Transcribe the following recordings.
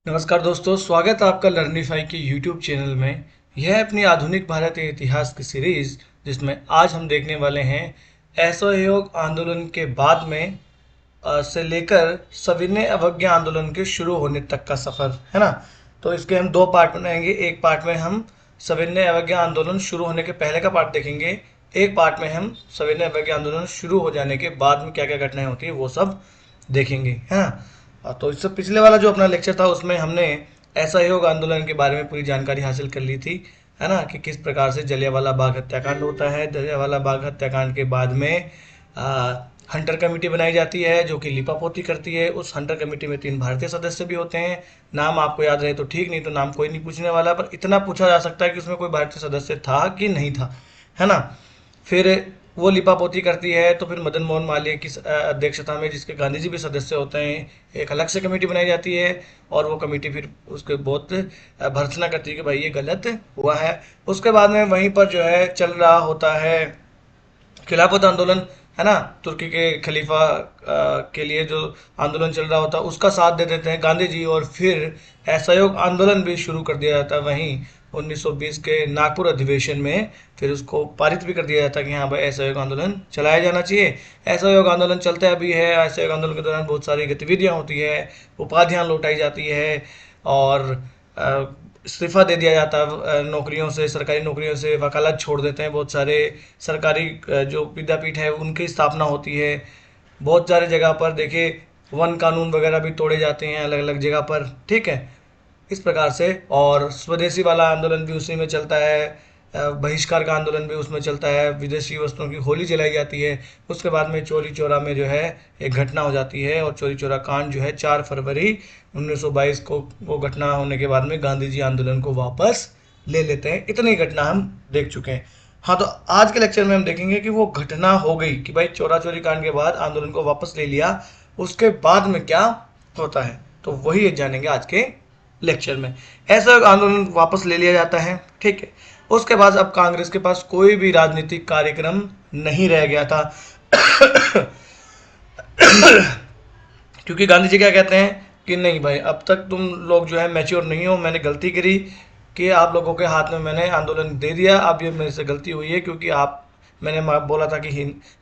नमस्कार दोस्तों, स्वागत है आपका लर्निफाई के यूट्यूब चैनल में। यह है अपनी आधुनिक भारतीय इतिहास की सीरीज, जिसमें आज हम देखने वाले हैं असहयोग आंदोलन के बाद में से लेकर सविनय अवज्ञा आंदोलन के शुरू होने तक का सफर, है ना। तो इसके हम दो पार्ट बनाएंगे। एक पार्ट में हम सविनय अवज्ञा आंदोलन शुरू होने के पहले का पार्ट देखेंगे। एक पार्ट में हम सविनय अवज्ञा आंदोलन शुरू हो जाने के बाद में क्या क्या घटनाएं होती है वो सब देखेंगे, है ना। तो इससे पिछले वाला जो अपना लेक्चर था उसमें हमने असहयोग आंदोलन के बारे में पूरी जानकारी हासिल कर ली थी, है ना, कि किस प्रकार से जलियांवाला बाग हत्याकांड होता है। जलियांवाला बाग हत्याकांड के बाद में हंटर कमेटी बनाई जाती है जो कि लिपापोती करती है। उस हंटर कमेटी में 3 भारतीय सदस्य भी होते हैं। नाम आपको याद रहे तो ठीक, नहीं तो नाम कोई नहीं पूछने वाला, पर इतना पूछा जा सकता है कि उसमें कोई भारतीय सदस्य था कि नहीं था, है ना। फिर वो लिपापोती करती है तो फिर मदन मोहन मालवीय की अध्यक्षता में, जिसके गांधी जी भी सदस्य होते हैं, एक अलग से कमेटी बनाई जाती है। और वो कमेटी फिर उसके बहुत भर्त्सना करती है कि भाई ये गलत हुआ है। उसके बाद में वहीं पर जो है चल रहा होता है खिलाफत आंदोलन, है ना। तुर्की के खलीफा के लिए जो आंदोलन चल रहा होता है उसका साथ दे देते हैं गांधी जी, और फिर असहयोग आंदोलन भी शुरू कर दिया जाता है वहीं 1920 के नागपुर अधिवेशन में। फिर उसको पारित भी कर दिया जाता है कि हाँ भाई असहयोग आंदोलन चलाया जाना चाहिए। असहयोग आंदोलन चलता भी है। असहयोग आंदोलन के दौरान बहुत सारी गतिविधियाँ होती है, उपाधियाँ लौटाई जाती है, और इस्तीफा दे दिया जाता है नौकरियों से, सरकारी नौकरियों से वकालत छोड़ देते हैं। बहुत सारे सरकारी जो विद्यापीठ है उनकी स्थापना होती है। बहुत सारे जगह पर देखिए वन कानून वगैरह भी तोड़े जाते हैं अलग अलग जगह पर, ठीक है। इस प्रकार से, और स्वदेशी वाला आंदोलन भी उसी में चलता है। बहिष्कार का आंदोलन भी उसमें चलता है। विदेशी वस्तुओं की होली जलाई जाती है। उसके बाद में चौरी चौरा में जो है एक घटना हो जाती है, और चौरी चौरा कांड जो है 4 फरवरी 1922 को वो घटना होने के बाद में गांधी जी आंदोलन को वापस ले लेते हैं। इतनी घटना हम देख चुके हैं। हाँ, तो आज के लेक्चर में हम देखेंगे कि वो घटना हो गई कि भाई चौरा चौरी कांड के बाद आंदोलन को वापस ले लिया, उसके बाद में क्या होता है, तो वही जानेंगे आज के लेक्चर में। ऐसा आंदोलन वापस ले लिया जाता है, ठीक है। उसके बाद अब कांग्रेस के पास कोई भी राजनीतिक कार्यक्रम नहीं रह गया था क्योंकि गांधी जी क्या कहते हैं कि नहीं भाई, अब तक तुम लोग जो है मैच्योर नहीं हो। मैंने गलती करी कि आप लोगों के हाथ में मैंने आंदोलन दे दिया। अब ये मेरे से गलती हुई है, क्योंकि मैंने बोला था कि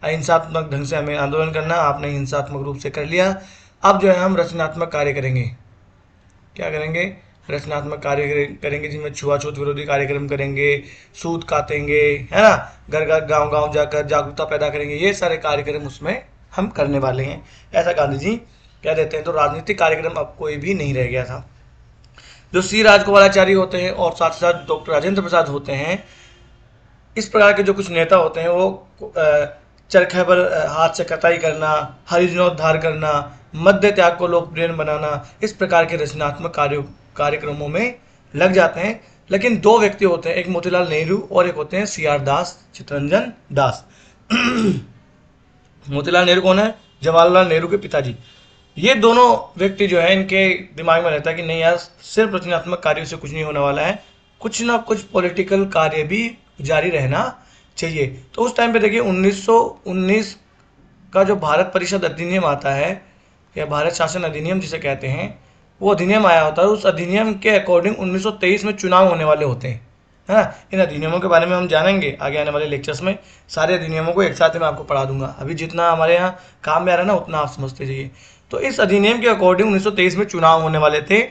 अहिंसात्मक ढंग से हमें आंदोलन करना, आपने हिंसात्मक रूप से कर लिया। अब जो है हम रचनात्मक कार्य करेंगे। क्या करेंगे? रचनात्मक कार्य करेंगे, जिनमें छुआछूत विरोधी कार्यक्रम करेंगे, सूत काटेंगे, है ना, घर घर गांव गांव जाकर जागरूकता पैदा करेंगे। ये सारे कार्यक्रम उसमें हम करने वाले हैं, ऐसा गांधी जी कह देते हैं। तो राजनीतिक कार्यक्रम अब कोई भी नहीं रह गया था। जो सी राजगोपालाचारी होते हैं और साथ ही साथ डॉक्टर राजेंद्र प्रसाद होते हैं, इस प्रकार के जो कुछ नेता होते हैं वो चरखे पर हाथ से कताई करना, हरिजनोद्धार करना, मध्य त्याग को लोकप्रिय बनाना, इस प्रकार के रचनात्मक कार्यक्रमों में लग जाते हैं। लेकिन दो व्यक्ति होते हैं, एक मोतीलाल नेहरू और एक होते हैं सी आर दास, चित्तरंजन दास। मोतीलाल नेहरू कौन है? जवाहरलाल नेहरू के पिताजी। ये दोनों व्यक्ति जो है, इनके दिमाग में रहता है कि नहीं यार, सिर्फ रचनात्मक कार्यों से कुछ नहीं होने वाला है, कुछ ना कुछ पॉलिटिकल कार्य भी जारी रहना चाहिए। तो उस टाइम पे देखिए 1919 का जो भारत परिषद अधिनियम आता है, या भारत शासन अधिनियम जिसे कहते हैं, वो अधिनियम आया होता है। उस अधिनियम के अकॉर्डिंग 1923 में चुनाव होने वाले होते हैं, है ना। इन अधिनियमों के बारे में हम जानेंगे आगे आने वाले लेक्चर्स में। सारे अधिनियमों को एक साथ ही मैं आपको पढ़ा दूंगा। अभी जितना हमारे यहाँ काम में आ रहा है ना, उतना आप समझते जाइए। तो इस अधिनियम के अकॉर्डिंग 1923 में चुनाव होने वाले थे।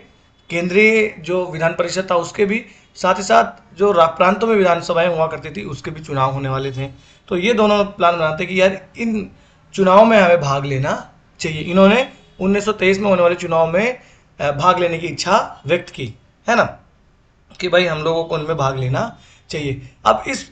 केंद्रीय जो विधान परिषद था उसके भी, साथ ही साथ जो प्रांतों में विधानसभाएं हुआ करती थी उसके भी चुनाव होने वाले थे। तो ये दोनों प्लान बनाते कि यार इन चुनाव में हमें भाग लेना चाहिए। इन्होंने 1923 में होने वाले चुनाव में भाग लेने की इच्छा व्यक्त की, है ना, कि भाई हम लोगों को उनमें भाग लेना चाहिए। अब इस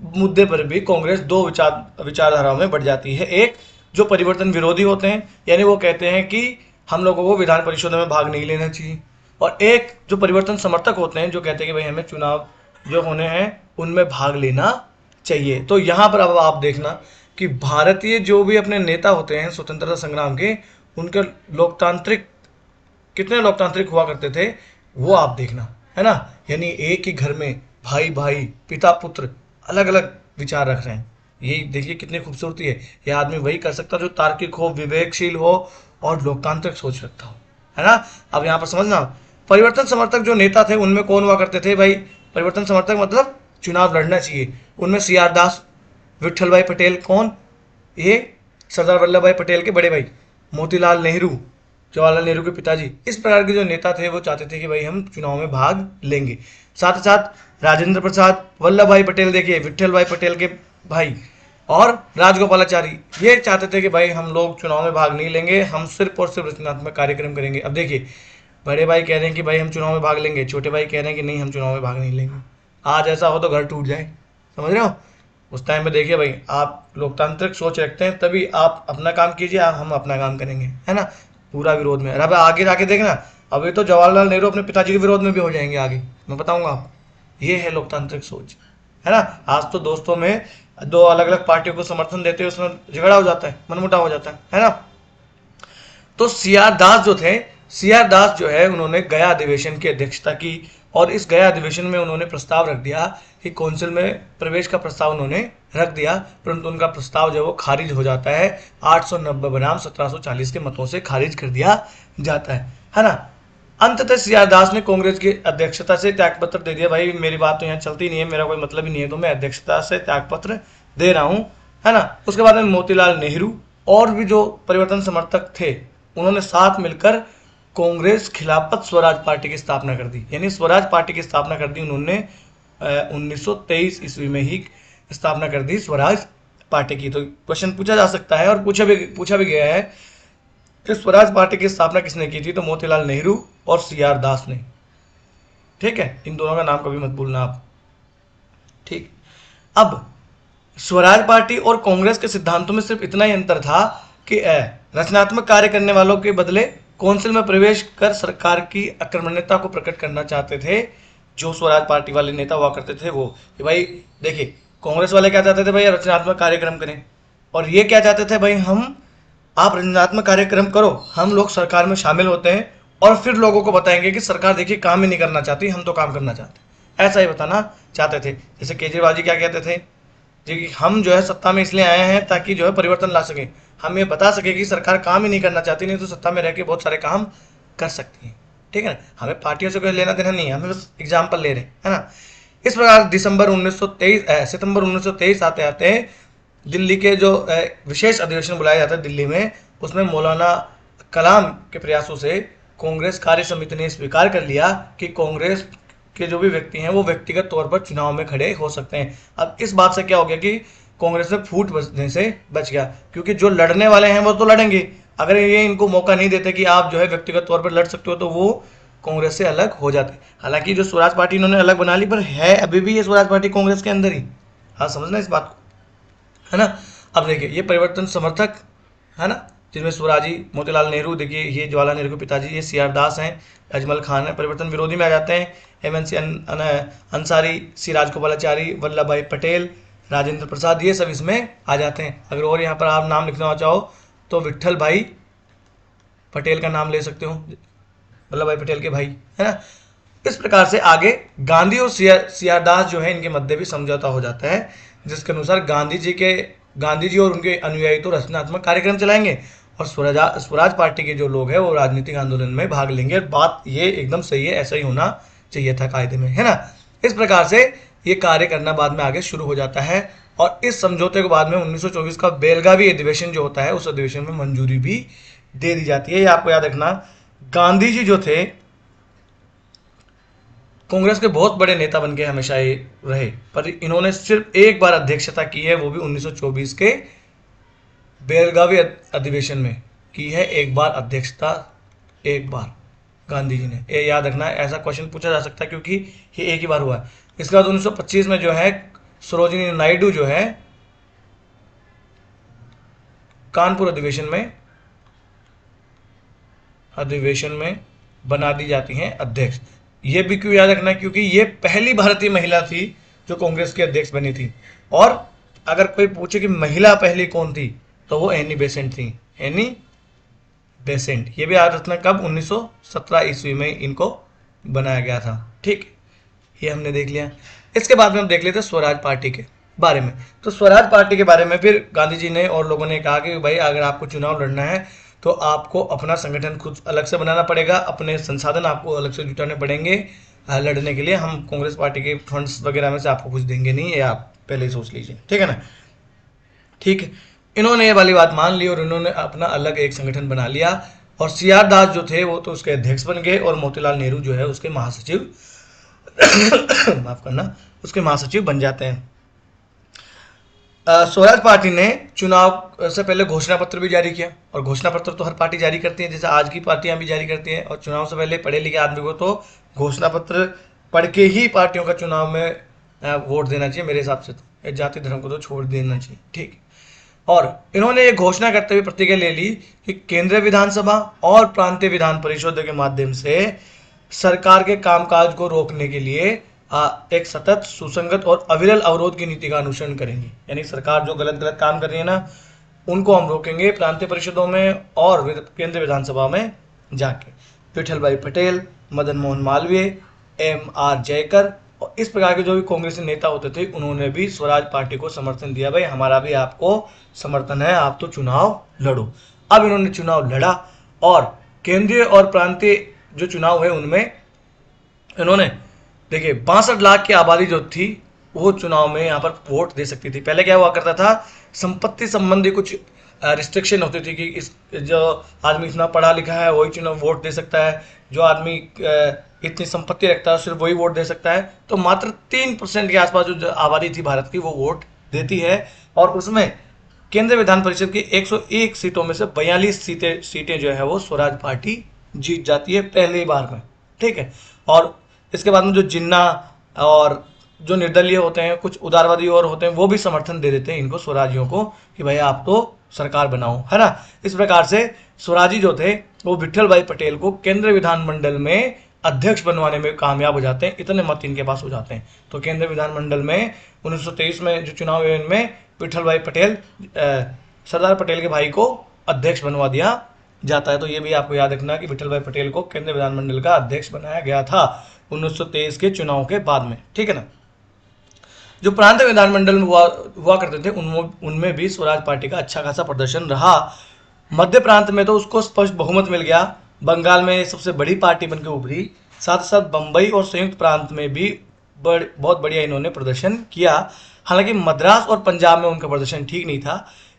मुद्दे पर भी कांग्रेस दो विचारधाराओं में बढ़ जाती है। एक जो परिवर्तन विरोधी होते हैं, यानी वो कहते हैं कि हम लोगों को विधान परिषदों में भाग नहीं लेना चाहिए। और एक जो परिवर्तन समर्थक होते हैं, जो कहते हैं कि भाई हमें चुनाव जो होने हैं उनमें भाग लेना चाहिए। तो यहाँ पर अब आप देखना कि भारतीय जो भी अपने नेता होते हैं स्वतंत्रता संग्राम के, उनके लोकतांत्रिक, कितने लोकतांत्रिक हुआ करते थे वो आप देखना, है ना। यानी एक ही घर में भाई भाई, पिता पुत्र अलग अलग विचार रख रहे हैं। यही देखिए कितनी खूबसूरती है। यह आदमी वही कर सकता जो तार्किक हो, विवेकशील हो और लोकतांत्रिक सोच रखता हो, है ना। अब यहाँ पर समझना, परिवर्तन समर्थक जो नेता थे उनमें कौन हुआ करते थे भाई? परिवर्तन समर्थक मतलब चुनाव लड़ना चाहिए, उनमें सी आर दास, विट्ठल भाई पटेल, कौन? ये सरदार वल्लभ भाई पटेल के बड़े भाई, मोतीलाल नेहरू, जवाहरलाल नेहरू के पिताजी। इस प्रकार के जो नेता थे वो चाहते थे कि भाई हम चुनाव में भाग लेंगे। साथ ही साथ राजेंद्र प्रसाद, वल्लभ भाई पटेल, देखिए विट्ठल भाई पटेल के भाई, और राजगोपालाचारी, ये चाहते थे कि भाई हम लोग चुनाव में भाग नहीं लेंगे, हम सिर्फ और सिर्फ रचनात्मक कार्यक्रम करेंगे। अब देखिए, बड़े भाई कह रहे हैं कि भाई हम चुनाव में भाग लेंगे, छोटे भाई कह रहे हैं कि नहीं हम चुनाव में भाग नहीं लेंगे। आज ऐसा हो तो घर टूट जाए, समझ रहे हो? उस टाइम पे देखिए भाई, आप लोकतांत्रिक सोच रखते हैं तभी आप अपना काम कीजिए, हम अपना काम करेंगे, है ना? पूरा विरोध में। अब आगे जाके देखना, अभी तो जवाहरलाल नेहरू अपने पिताजी के विरोध में भी हो जाएंगे आगे, मैं बताऊंगा आपको। ये है लोकतांत्रिक सोच, है ना? आज तो दोस्तों में दो अलग अलग पार्टियों को समर्थन देते हुए उसमें झगड़ा हो जाता है, मनमुटाव हो जाता है ना? तो सीआर दास जो थे, सीआर दास जो है उन्होंने गया अधिवेशन की अध्यक्षता की, और इस गया अधिवेशन में उन्होंने प्रस्ताव रख दिया कि काउंसिल में प्रवेश का प्रस्ताव उन्होंने रख दिया, परंतु उनका प्रस्ताव जो है वो खारिज हो जाता है। 890 बनाम 1740 के मतों से खारिज कर दिया जाता है ना? अंततः सीआर दास ने कांग्रेस की अध्यक्षता से त्यागपत्र दे दिया। भाई मेरी बात तो यहाँ चलती नहीं है, मेरा कोई मतलब ही नहीं है, तो मैं अध्यक्षता से त्यागपत्र दे रहा हूँ, है ना? उसके बाद में मोतीलाल नेहरू और भी जो परिवर्तन समर्थक थे उन्होंने साथ मिलकर कांग्रेस खिलाफत स्वराज पार्टी की स्थापना कर दी, यानी स्वराज पार्टी की स्थापना कर दी उन्होंने 1923 ईस्वी में ही स्थापना कर दी स्वराज पार्टी की। तो क्वेश्चन पूछा जा सकता है और पूछा भी गया है कि स्वराज पार्टी की स्थापना किसने की थी? तो मोतीलाल नेहरू और सीआर दास ने। ठीक है, इन दोनों का नाम कभी मत भूलना आप। ठीक, अब स्वराज पार्टी और कांग्रेस के सिद्धांतों में सिर्फ इतना ही अंतर था कि रचनात्मक कार्य करने वालों के बदले काउंसिल में प्रवेश कर सरकार की आक्रमण्यता को प्रकट करना चाहते थे। जो स्वराज पार्टी वाले नेता हुआ करते थे वो, कि भाई देखिए, कांग्रेस वाले क्या चाहते थे भाई? रचनात्मक कार्यक्रम करें, और ये क्या चाहते थे भाई? हम, आप रचनात्मक कार्यक्रम करो, हम लोग सरकार में शामिल होते हैं और फिर लोगों को बताएंगे कि सरकार देखिए काम ही नहीं करना चाहती, हम तो काम करना चाहते हैं, ऐसा ही बताना चाहते थे। जैसे केजरीवाल जी क्या कहते थे जी, कि हम जो है सत्ता में इसलिए आए हैं ताकि जो है परिवर्तन ला सके, हम ये बता सके कि सरकार काम ही नहीं करना चाहती, नहीं तो सत्ता में रह के बहुत सारे काम कर सकती है। ठीक है ना? हमें पार्टियों से कोई लेना देना नहीं है, हमें बस एग्जाम्पल ले रहे हैं, है ना? इस प्रकार सितंबर 1923 आते आते दिल्ली के जो विशेष अधिवेशन बुलाया जाता है दिल्ली में, उसमें मौलाना कलाम के प्रयासों से कांग्रेस कार्य समिति ने स्वीकार कर लिया कि कांग्रेस के जो भी व्यक्ति हैं वो व्यक्तिगत तौर पर चुनाव में खड़े हो सकते हैं। अब इस बात से क्या हो गया कि कांग्रेस में फूट बचने से बच गया, क्योंकि जो लड़ने वाले हैं वो तो लड़ेंगे, अगर ये इनको मौका नहीं देते कि आप जो है व्यक्तिगत तौर पर लड़ सकते हो तो वो कांग्रेस से अलग हो जाते। हालांकि जो स्वराज पार्टी इन्होंने अलग बना ली, पर है अभी भी ये स्वराज पार्टी कांग्रेस के अंदर ही। हाँ, समझना इस बात को, है ना? अब देखिए, ये परिवर्तन समर्थक, है ना, जिनमें स्वराजी, मोतीलाल नेहरू, देखिए ये जवाहरलाल नेहरू के पिताजी, ये सीआर दास हैं, अजमल खान है। परिवर्तन विरोधी में आ जाते हैं एमएनसी अंसारी, सी राजगोपालाचारी, वल्लभ भाई पटेल, राजेंद्र प्रसाद, ये सब इसमें आ जाते हैं। अगर और यहाँ पर आप नाम लिखना चाहो तो विट्ठल भाई पटेल का नाम ले सकते हो, वल्लभ भाई पटेल के भाई, है ना? इस प्रकार से आगे गांधी और सीआर दास जो है इनके मध्य भी समझौता हो जाता है, जिसके अनुसार गांधी जी और उनके अनुयायी तो रचनात्मक कार्यक्रम चलाएंगे और स्वराज पार्टी के जो लोग हैं वो राजनीतिक आंदोलन में भाग लेंगे। बात ये एकदम सही है, ऐसा ही होना चाहिए था कायदे में, है ना? इस प्रकार से ये कार्य करना बाद में आगे शुरू हो जाता है, और इस समझौते के बाद में 1924 का बेलगावी अधिवेशन जो होता है उस अधिवेशन में मंजूरी भी दे दी जाती है। ये आपको याद रखना, गांधी जी जो थे कांग्रेस के बहुत बड़े नेता बन के हमेशा ये रहे, पर इन्होंने सिर्फ एक बार अध्यक्षता की है, वो भी 1924 के बेलगावी अधिवेशन में की है। एक बार अध्यक्षता, एक बार गांधी जी ने, ये याद रखना है। ऐसा क्वेश्चन पूछा जा सकता है क्योंकि ये एक ही बार हुआ है। इसके बाद 1925 में जो है सरोजिनी नायडू जो है कानपुर अधिवेशन में बना दी जाती हैं अध्यक्ष। ये भी क्यों याद रखना है? क्योंकि ये पहली भारतीय महिला थी जो कांग्रेस की अध्यक्ष बनी थी। और अगर कोई पूछे कि महिला पहली कौन थी तो वो एनी बेसेंट थी, एनी बेसेंट। ये भी याद रखना, कब? 1917 ईस्वी में इनको बनाया गया था। ठीक, ये हमने देख लिया। इसके बाद में हम देख लेते हैं स्वराज पार्टी के बारे में। तो स्वराज पार्टी के बारे में फिर गांधी जी ने और लोगों ने कहा कि भाई अगर आपको चुनाव लड़ना है तो आपको अपना संगठन खुद अलग से बनाना पड़ेगा, अपने संसाधन आपको अलग से जुटाने पड़ेंगे लड़ने के लिए। हम कांग्रेस पार्टी के फंड्स वगैरह में से आपको कुछ देंगे नहीं, ये आप पहले ही सोच लीजिए, ठीक है ना। ठीक है, इन्होंने ये वाली बात मान ली और इन्होंने अपना अलग एक संगठन बना लिया, और सी आर दास जो थे वो तो उसके अध्यक्ष बन गए, और मोतीलाल नेहरू जो है उसके महासचिव माफ करना, उसके महासचिव बन जाते हैं। स्वराज पार्टी ने चुनाव से पहले घोषणा पत्र भी जारी किया, और घोषणा पत्र तो हर पार्टी जारी करती है, जैसे आज की पार्टियां भी जारी करती हैं, और चुनाव से पहले पढ़े लिखे आदमी को तो घोषणा पत्र पढ़ के ही पार्टियों का चुनाव में वोट देना चाहिए मेरे हिसाब से, तो जाति धर्म को तो छोड़ देना चाहिए, ठीक। और इन्होंने ये घोषणा करते हुए प्रतिज्ञा ले ली कि केंद्रीय विधानसभा और प्रांतीय विधान परिषदों के माध्यम से सरकार के कामकाज को रोकने के लिए एक सतत, सुसंगत और अविरल अवरोध की नीति का अनुसरण करेंगे। यानी सरकार जो गलत गलत काम कर रही है ना, उनको हम रोकेंगे प्रांतीय परिषदों में और केंद्रीय विधानसभा में जाके। विठल भाई पटेल, मदन मोहन मालवीय, M.R. जयकर और इस प्रकार के जो भी कांग्रेसी नेता होते थे, उन्होंने भी स्वराज पार्टी को समर्थन दिया, भाई हमारा भी आपको समर्थन है, आप तो चुनाव लड़ो। अब इन्होंने चुनाव लड़ा, और केंद्रीय और प्रांतीय जो चुनाव है उनमें इन्होंने, देखिए 62 लाख की आबादी जो थी वो चुनाव में यहाँ पर वोट दे सकती थी। पहले क्या हुआ करता था, संपत्ति संबंधी कुछ रिस्ट्रिक्शन होती थी कि इस जो आदमी इतना पढ़ा लिखा है वही चुनाव वोट दे सकता है, जो आदमी इतनी संपत्ति रखता है सिर्फ वही वोट दे सकता है। तो मात्र 3% के आसपास जो आबादी थी भारत की वो वोट देती है, और उसमें केंद्रीय विधान परिषद की 101 सीटों में से 42 सीटें जो है वो स्वराज पार्टी जीत जाती है पहली बार में, ठीक है। और इसके बाद में जो जिन्ना और जो निर्दलीय होते हैं, कुछ उदारवादी और होते हैं, वो भी समर्थन दे देते हैं इनको, स्वराजियों को, कि भाई आप तो सरकार बनाओ, है ना। इस प्रकार से स्वराजी जो थे वो विठल भाई पटेल को केंद्रीय विधानमंडल में अध्यक्ष बनवाने में कामयाब हो जाते हैं, इतने मत इनके पास हो जाते हैं। तो केंद्रीय विधानमंडल में 1923 में जो चुनाव हुए इनमें विठल भाई पटेल, सरदार पटेल के भाई को अध्यक्ष बनवा दिया जाता है। तो ये भी आपको याद रखना कि विठल भाई पटेल को केंद्रीय विधानमंडल का अध्यक्ष बनाया गया था 1923 के चुनाव के बाद में, ठीक है ना। जो प्रांतीय विधानमंडल में हुआ करते थे उनमें भी स्वराज पार्टी का अच्छा खासा प्रदर्शन रहा। मध्य प्रांत में तो उसको स्पष्ट बहुमत मिल गया, बंगाल में सबसे बड़ी पार्टी बनकर उभरी, साथ साथ बंबई और संयुक्त प्रांत में भी बहुत बढ़िया इन्होंने प्रदर्शन किया। हालांकि मद्रास और पंजाब में उनका प्रदर्शन ठीक नहीं था,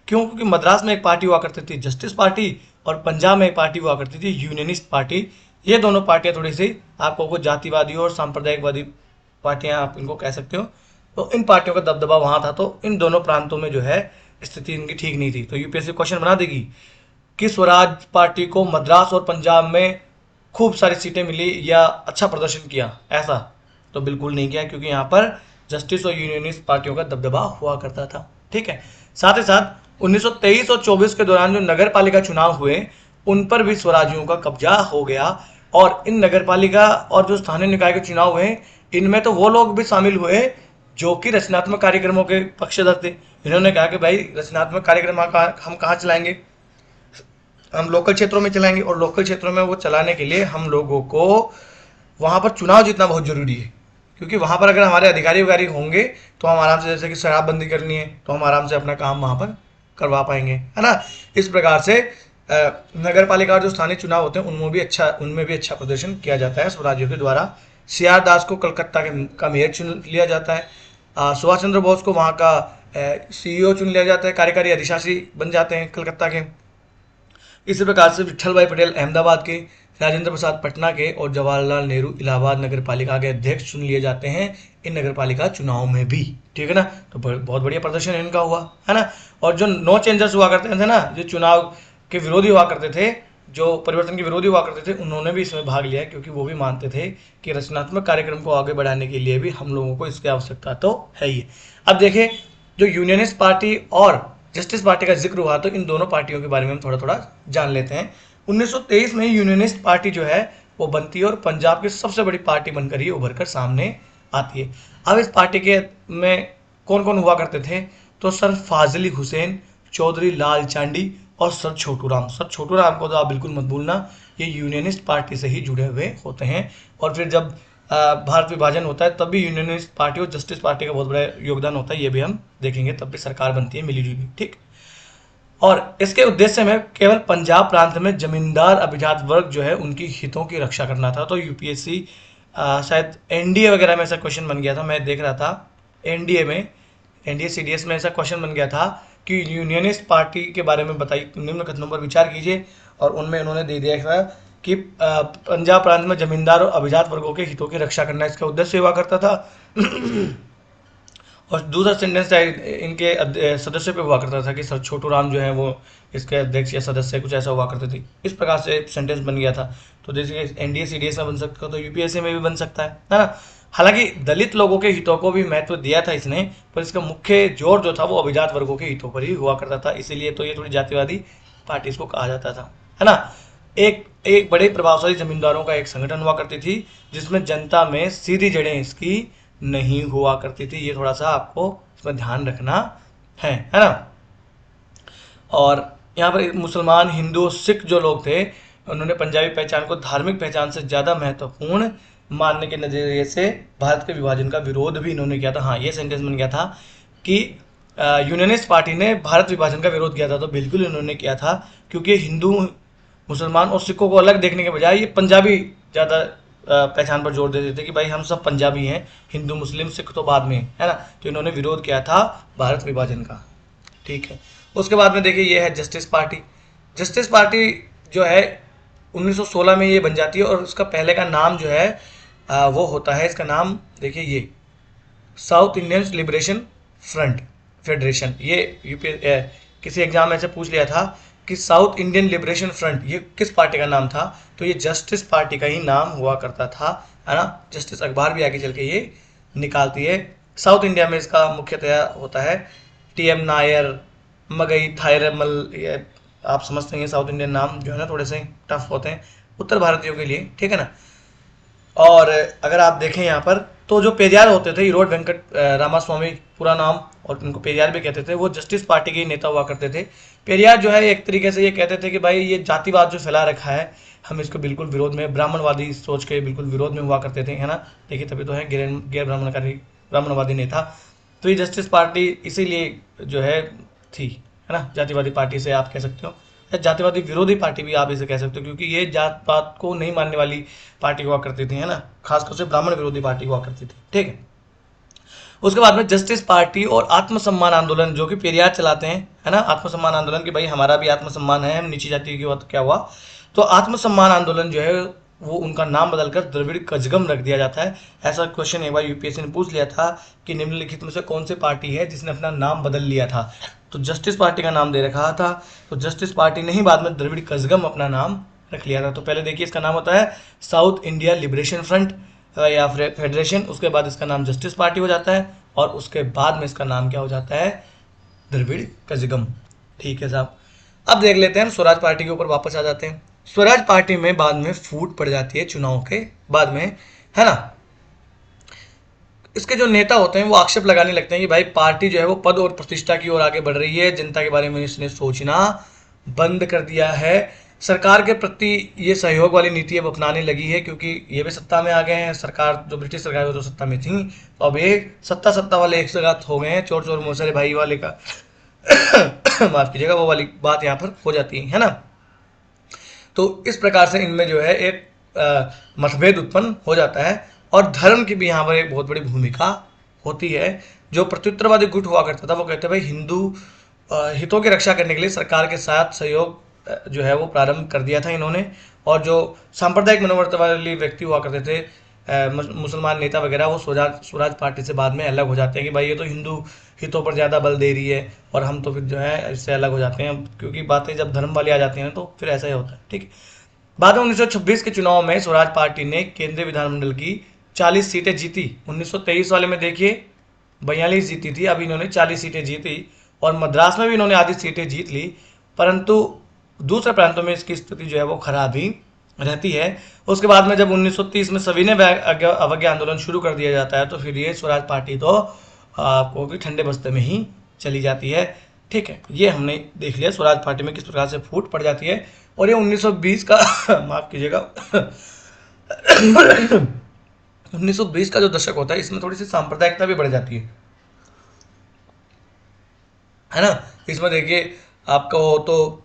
क्योंकि मद्रास में एक पार्टी हुआ करती थी जस्टिस पार्टी, और पंजाब में एक पार्टी हुआ करती थी यूनियनिस्ट पार्टी। ये दोनों पार्टियां थोड़ी सी आपको कुछ जातिवादी और सांप्रदायिकवादी पार्टियां आप इनको कह सकते हो। तो इन पार्टियों का दबदबा वहां था, तो इन दोनों प्रांतों में जो है स्थिति इनकी ठीक नहीं थी। तो यूपीएससी क्वेश्चन बना देगी कि स्वराज पार्टी को मद्रास और पंजाब में खूब सारी सीटें मिली या अच्छा प्रदर्शन किया, ऐसा तो बिल्कुल नहीं किया, क्योंकि यहाँ पर जस्टिस और यूनियनिस्ट पार्टियों का दबदबा हुआ करता था, ठीक है। साथ ही साथ 1923 और 24 के दौरान जो नगर पालिका चुनाव हुए उन पर भी स्वराजियों का कब्जा हो गया, और इन नगर पालिका और जो स्थानीय निकाय के चुनाव हुए इनमें तो वो लोग भी शामिल हुए जो कि रचनात्मक कार्यक्रमों के पक्षधर थे। इन्होंने कहा कि भाई रचनात्मक कार्यक्रम हम कहाँ चलाएंगे, हम लोकल क्षेत्रों में चलाएंगे, और लोकल क्षेत्रों में वो चलाने के लिए हम लोगों को वहाँ पर चुनाव जीतना बहुत जरूरी है, क्योंकि वहाँ पर अगर हमारे अधिकारी वगारी होंगे तो हम आराम से, जैसे कि शराबबंदी करनी है तो हम आराम से अपना काम वहाँ पर करवा पाएंगे, है ना। इस प्रकार से नगर पालिका और जो स्थानीय चुनाव होते हैं उनमें भी अच्छा प्रदर्शन किया जाता है स्वराज्यों के द्वारा। सी.आर. दास को कलकत्ता का मेयर चुन लिया जाता है। सुभाष चंद्र बोस को वहाँ का CEO चुन लिया जाता है, कार्यकारी अधिशासी बन जाते हैं कलकत्ता के। इसी प्रकार से विठल भाई पटेल अहमदाबाद के, राजेंद्र प्रसाद पटना के और जवाहरलाल नेहरू इलाहाबाद नगर पालिका के अध्यक्ष चुन लिए जाते हैं इन नगर पालिका चुनाव में भी, ठीक है ना। तो बहुत बढ़िया प्रदर्शन इनका हुआ, है ना। और जो नो चेंजर्स हुआ करते थे ना, जो चुनाव के विरोधी हुआ करते थे, जो परिवर्तन के विरोधी हुआ करते थे, उन्होंने भी इसमें भाग लिया, क्योंकि वो भी मानते थे कि रचनात्मक कार्यक्रम को आगे बढ़ाने के लिए भी हम लोगों को इसकी आवश्यकता तो है ही। अब देखिए, जो यूनियनिस्ट पार्टी और जस्टिस पार्टी का जिक्र हुआ, तो इन दोनों पार्टियों के बारे में हम थोड़ा थोड़ा जान लेते हैं। 1923 में यूनियनिस्ट पार्टी जो है वो बनती है और पंजाब की सबसे बड़ी पार्टी बनकर ही उभर कर सामने आती है। अब इस पार्टी के में कौन कौन हुआ करते थे, तो सर फाजिल हुसैन, चौधरी लाल चांडी और सर छोटू राम। सर छोटू राम को तो आप बिल्कुल मत भूलना, ये यूनियनिस्ट पार्टी से ही जुड़े हुए होते हैं। और फिर जब भारत विभाजन होता है तब भी यूनियनिस्ट पार्टी और जस्टिस पार्टी का बहुत बड़ा योगदान होता है, ये भी हम देखेंगे, तब भी सरकार बनती है मिली जुली, ठीक। और इसके उद्देश्य में केवल पंजाब प्रांत में जमींदार अभिजात वर्ग जो है उनकी हितों की रक्षा करना था। तो यूपीएससी शायद एनडीए वगैरह में ऐसा क्वेश्चन बन गया था, मैं देख रहा था एनडीए में, एनडीए सीडीएस में ऐसा क्वेश्चन बन गया था कि यूनियनिस्ट पार्टी के बारे में बताइए, निम्न कथनों पर विचार कीजिए। और उनमें उन्होंने दे दिया था कि पंजाब प्रांत में जमींदार और अभिजात वर्गों के हितों की रक्षा करना इसका उद्देश्य हुआ करता था। और दूसरा सेंटेंस इनके सदस्य पे हुआ करता था कि सर छोटू राम जो है वो इसके अध्यक्ष या सदस्य कुछ ऐसा हुआ करते थे। इस प्रकार से सेंटेंस बन गया था। तो जैसे एनडीए सीडीएस में बन सकता है तो यूपीएससी में भी बन सकता है ना। हालांकि दलित लोगों के हितों को भी महत्व दिया था इसने, पर इसका मुख्य जोर जो था वो अभिजात वर्गों के हितों पर ही हुआ करता था, इसीलिए तो ये थोड़ी जातिवादी पार्टी इसको कहा जाता था, है ना। एक एक बड़े प्रभावशाली जमींदारों का एक संगठन हुआ करती थी जिसमें जनता में सीधी जड़ें इसकी नहीं हुआ करती थी। ये थोड़ा सा आपको इसमें ध्यान रखना है ना। और यहाँ पर मुसलमान, हिंदू, सिख जो लोग थे उन्होंने पंजाबी पहचान को धार्मिक पहचान से ज़्यादा महत्वपूर्ण मानने के नज़रिए से भारत के विभाजन का विरोध भी इन्होंने किया था। हाँ, ये सेंटेंस बन गया था कि यूनियनिस्ट पार्टी ने भारत विभाजन का विरोध किया था, तो बिल्कुल इन्होंने किया था, क्योंकि हिंदू, मुसलमान और सिखों को अलग देखने के बजाय ये पंजाबी ज़्यादा पहचान पर जोर देते थे कि भाई हम सब पंजाबी हैं, हिंदू मुस्लिम सिख तो बाद में, है ना। तो इन्होंने विरोध किया था भारत विभाजन का, ठीक है। उसके बाद में देखिए ये है जस्टिस पार्टी। जस्टिस पार्टी जो है 1916 में ये बन जाती है और उसका पहले का नाम जो है वो होता है, इसका नाम देखिए ये south Indian liberation front federation. ये यूपी किसी एग्जाम में से पूछ लिया था कि साउथ इंडियन लिबरेशन फ्रंट ये किस पार्टी का नाम था, तो ये जस्टिस पार्टी का ही नाम हुआ करता था, है ना। जस्टिस अखबार भी आगे चल के ये निकालती है। साउथ इंडिया में इसका मुख्यतया होता है टीएम नायर, मगई, थायरमल, ये आप समझते हैं साउथ इंडियन नाम जो है ना थोड़े से टफ होते हैं उत्तर भारतीयों के लिए, ठीक है ना। और अगर आप देखें यहाँ पर तो जो पेरियार होते थे ईरोड वेंकट रामास्वामी पूरा नाम, और उनको पेरियार भी कहते थे, वो जस्टिस पार्टी के नेता हुआ करते थे। पेरियार जो है एक तरीके से ये कहते थे कि भाई ये जातिवाद जो फैला रखा है हम इसको बिल्कुल विरोध में, ब्राह्मणवादी सोच के बिल्कुल विरोध में हुआ करते थे, है ना। देखिए तभी तो है गैर ब्राह्मणवादी नेता। तो ये जस्टिस पार्टी इसीलिए जो है थी, है ना, जातिवादी पार्टी से आप कह सकते हो, जातिवादी विरोधी पार्टी भी आप इसे कह सकते हो, क्योंकि ये जात पात को नहीं मानने वाली पार्टी हुआ करती थी, है ना, खासकर से ब्राह्मण विरोधी पार्टी हुआ करती थी, ठीक है। उसके बाद में जस्टिस पार्टी और आत्मसम्मान आंदोलन जो कि पेरियार चलाते हैं, है ना, आत्मसम्मान आंदोलन कि भाई हमारा भी आत्मसम्मान है, हम नीची जाति की बात क्या हुआ, तो आत्मसम्मान आंदोलन जो है वो उनका नाम बदलकर द्रविड़ कजगम रख दिया जाता है। ऐसा क्वेश्चन एक बार यूपीएससी ने पूछ लिया था कि निम्नलिखित में से कौन सी पार्टी है जिसने अपना नाम बदल लिया था, तो जस्टिस पार्टी का नाम दे रखा था। तो जस्टिस पार्टी ने ही बाद में द्रविड़ कजगम अपना नाम रख लिया था। तो पहले देखिए इसका नाम होता है साउथ इंडिया लिबरेशन फ्रंट या फेडरेशन, उसके बाद इसका नाम जस्टिस पार्टी हो जाता है और उसके बाद में इसका नाम क्या हो जाता है, द्रविड़ कजगम, ठीक है साहब। अब देख लेते हैं स्वराज पार्टी के ऊपर वापस आ जाते हैं। स्वराज पार्टी में बाद में फूट पड़ जाती है चुनाव के बाद में, है ना। इसके जो नेता होते हैं वो आक्षेप लगाने लगते हैं कि भाई पार्टी जो है वो पद और प्रतिष्ठा की ओर आगे बढ़ रही है, जनता के बारे में इसने सोचना बंद कर दिया है, सरकार के प्रति ये सहयोग वाली नीति अब अपनाने लगी है, क्योंकि ये भी सत्ता में आ गए हैं, सरकार जो ब्रिटिश सरकार वो तो सत्ता में थी, तो अब ये सत्ता वाले एक जगह हो गए हैं, चोर चोर मोसरे भाई वाले का माफ कीजिएगा वो वाली बात यहाँ पर हो जाती है ना। तो इस प्रकार से इनमें जो है एक मतभेद उत्पन्न हो जाता है और धर्म की भी यहाँ पर एक बहुत बड़ी भूमिका होती है। जो प्रत्युत्तरवादी गुट हुआ करता था वो कहते हैं भाई हिंदू हितों की रक्षा करने के लिए सरकार के साथ सहयोग जो है वो प्रारंभ कर दिया था इन्होंने। और जो सांप्रदायिक मनोवर्त वाले व्यक्ति हुआ करते थे मुसलमान नेता वगैरह, वो स्वराज पार्टी से बाद में अलग हो जाते हैं कि भाई ये तो हिंदू हितों पर ज़्यादा बल दे रही है और हम तो फिर जो है इससे अलग हो जाते हैं, क्योंकि बातें जब धर्म वाली आ जाती हैं तो फिर ऐसा ही होता है, ठीक है। बाद में 1926 के चुनाव में स्वराज पार्टी ने केंद्रीय विधानमंडल की 40 सीटें जीती। 1923 वाले में देखिए 42 जीती थी, अब इन्होंने 40 सीटें जीती और मद्रास में भी इन्होंने आधी सीटें जीत ली, परंतु दूसरे प्रांतों में इसकी स्थिति जो है वो खराब ही रहती है। उसके बाद में जब 1930 में सविनय अवज्ञा आंदोलन शुरू कर दिया जाता है तो फिर ये स्वराज पार्टी तो आपको भी ठंडे बस्ते में ही चली जाती है, ठीक है। ये हमने देख लिया स्वराज पार्टी में किस प्रकार से फूट पड़ जाती है। और ये 1920 का माफ कीजिएगा 1920 का जो दशक होता है इसमें थोड़ी सी सांप्रदायिकता भी बढ़ जाती है ना। इसमें देखिए आपका हो तो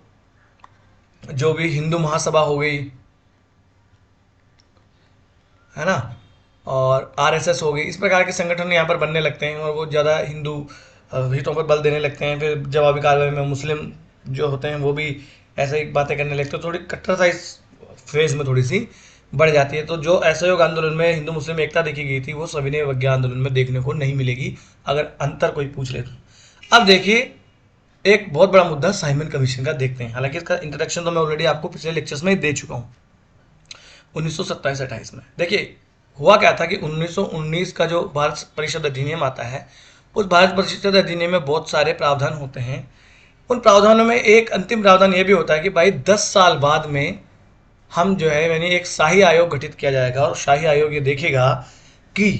जो भी हिंदू महासभा हो गई, है ना, और आरएसएस हो गई, इस प्रकार के संगठन यहाँ पर बनने लगते हैं और वो ज़्यादा हिंदू हितों पर बल देने लगते हैं। फिर जवाबी कार्रवाई में मुस्लिम जो होते हैं वो भी ऐसे ही बातें करने लगते हैं, थोड़ी कट्टरता इस फेज में थोड़ी सी बढ़ जाती है। तो जो असहयोग आंदोलन में हिंदू मुस्लिम एकता देखी गई थी वो सविनय अवज्ञा आंदोलन में देखने को नहीं मिलेगी, अगर अंतर कोई पूछ ले तो। अब देखिए, एक बहुत बड़ा मुद्दा साइमन कमीशन का देखते हैं। हालांकि इसका इंट्रोडक्शन तो मैं ऑलरेडी आपको पिछले लेक्चर्स में दे चुका हूँ। 1927-28 में देखिए हुआ क्या था कि 1919 का जो भारत परिषद अधिनियम आता है, उस भारत परिषद अधिनियम में बहुत सारे प्रावधान होते हैं। उन प्रावधानों में एक अंतिम प्रावधान ये भी होता है कि भाई 10 साल बाद में हम जो है यानी एक शाही आयोग गठित किया जाएगा और शाही आयोग ये देखेगा कि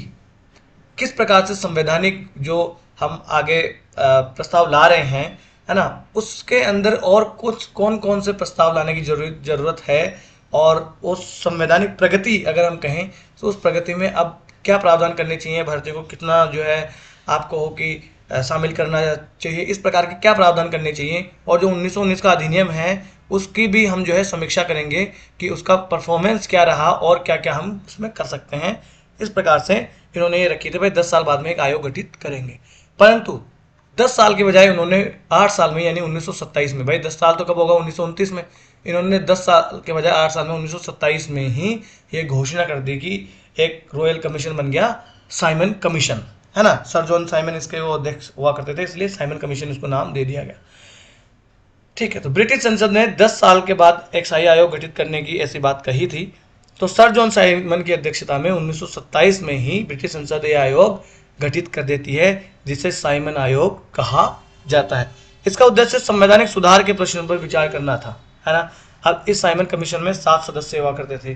किस प्रकार से संवैधानिक जो हम आगे प्रस्ताव ला रहे हैं, है ना, उसके अंदर और कुछ कौन कौन से प्रस्ताव लाने की जरूरत है, और उस संवैधानिक प्रगति अगर हम कहें तो उस प्रगति में अब क्या प्रावधान करने चाहिए, भारतीय को कितना जो है आपको हो कि शामिल करना चाहिए, इस प्रकार के क्या प्रावधान करने चाहिए। और जो 1919 का अधिनियम है उसकी भी हम जो है समीक्षा करेंगे कि उसका परफॉर्मेंस क्या रहा और क्या क्या हम उसमें कर सकते हैं। इस प्रकार से इन्होंने ये रखी थी भाई 10 साल बाद में एक आयोग गठित करेंगे, परंतु 10 साल के बजाय उन्होंने 8 साल में यानी 1927 में, भाई 10 साल तो कब होगा 1929 में, इन्होंने 10 साल के बजाय 8 साल में 1927 में ही ये घोषणा कर दी कि एक रॉयल कमीशन बन गया साइमन कमीशन, है ना। सर जॉन साइमन इसके वो अध्यक्ष हुआ करते थे, इसलिए साइमन कमीशन इसको नाम दे दिया गया। ठीक है, तो ब्रिटिश संसद ने 10 साल के बाद एक शाही आयोग गठित करने की ऐसी बात कही थी। तो सर जॉन साइमन की अध्यक्षता में 1927 में ही ब्रिटिश संसद ये आयोग गठित कर देती है, जिसे साइमन आयोग कहा जाता है। इसका उद्देश्य संवैधानिक सुधार के प्रश्नों पर विचार करना था, है ना। अब इस साइमन कमीशन में 7 सदस्य हुआ करते थे,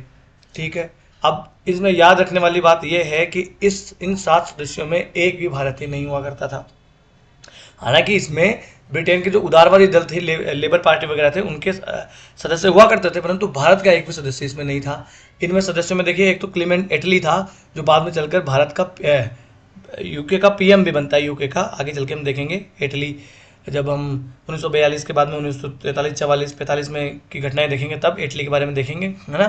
ठीक है। अब इसमें याद रखने वाली बात यह है कि इन 7 सदस्यों में एक भी भारतीय नहीं हुआ करता था। हालांकि इसमें ब्रिटेन के जो उदारवादी दल थे, लेबर पार्टी वगैरह थे, उनके सदस्य हुआ करते थे, परंतु भारत का एक भी सदस्य इसमें नहीं था। इनमें सदस्यों में देखिए एक तो क्लीमेंट एटली था, जो बाद में चलकर भारत का यूके का पीएम भी बनता है, यूके का आगे चल के हम देखेंगे। एटली जब हम 1942 के बाद में 1943, 44, 45 में की घटनाएं देखेंगे तब एटली के बारे में देखेंगे, है ना।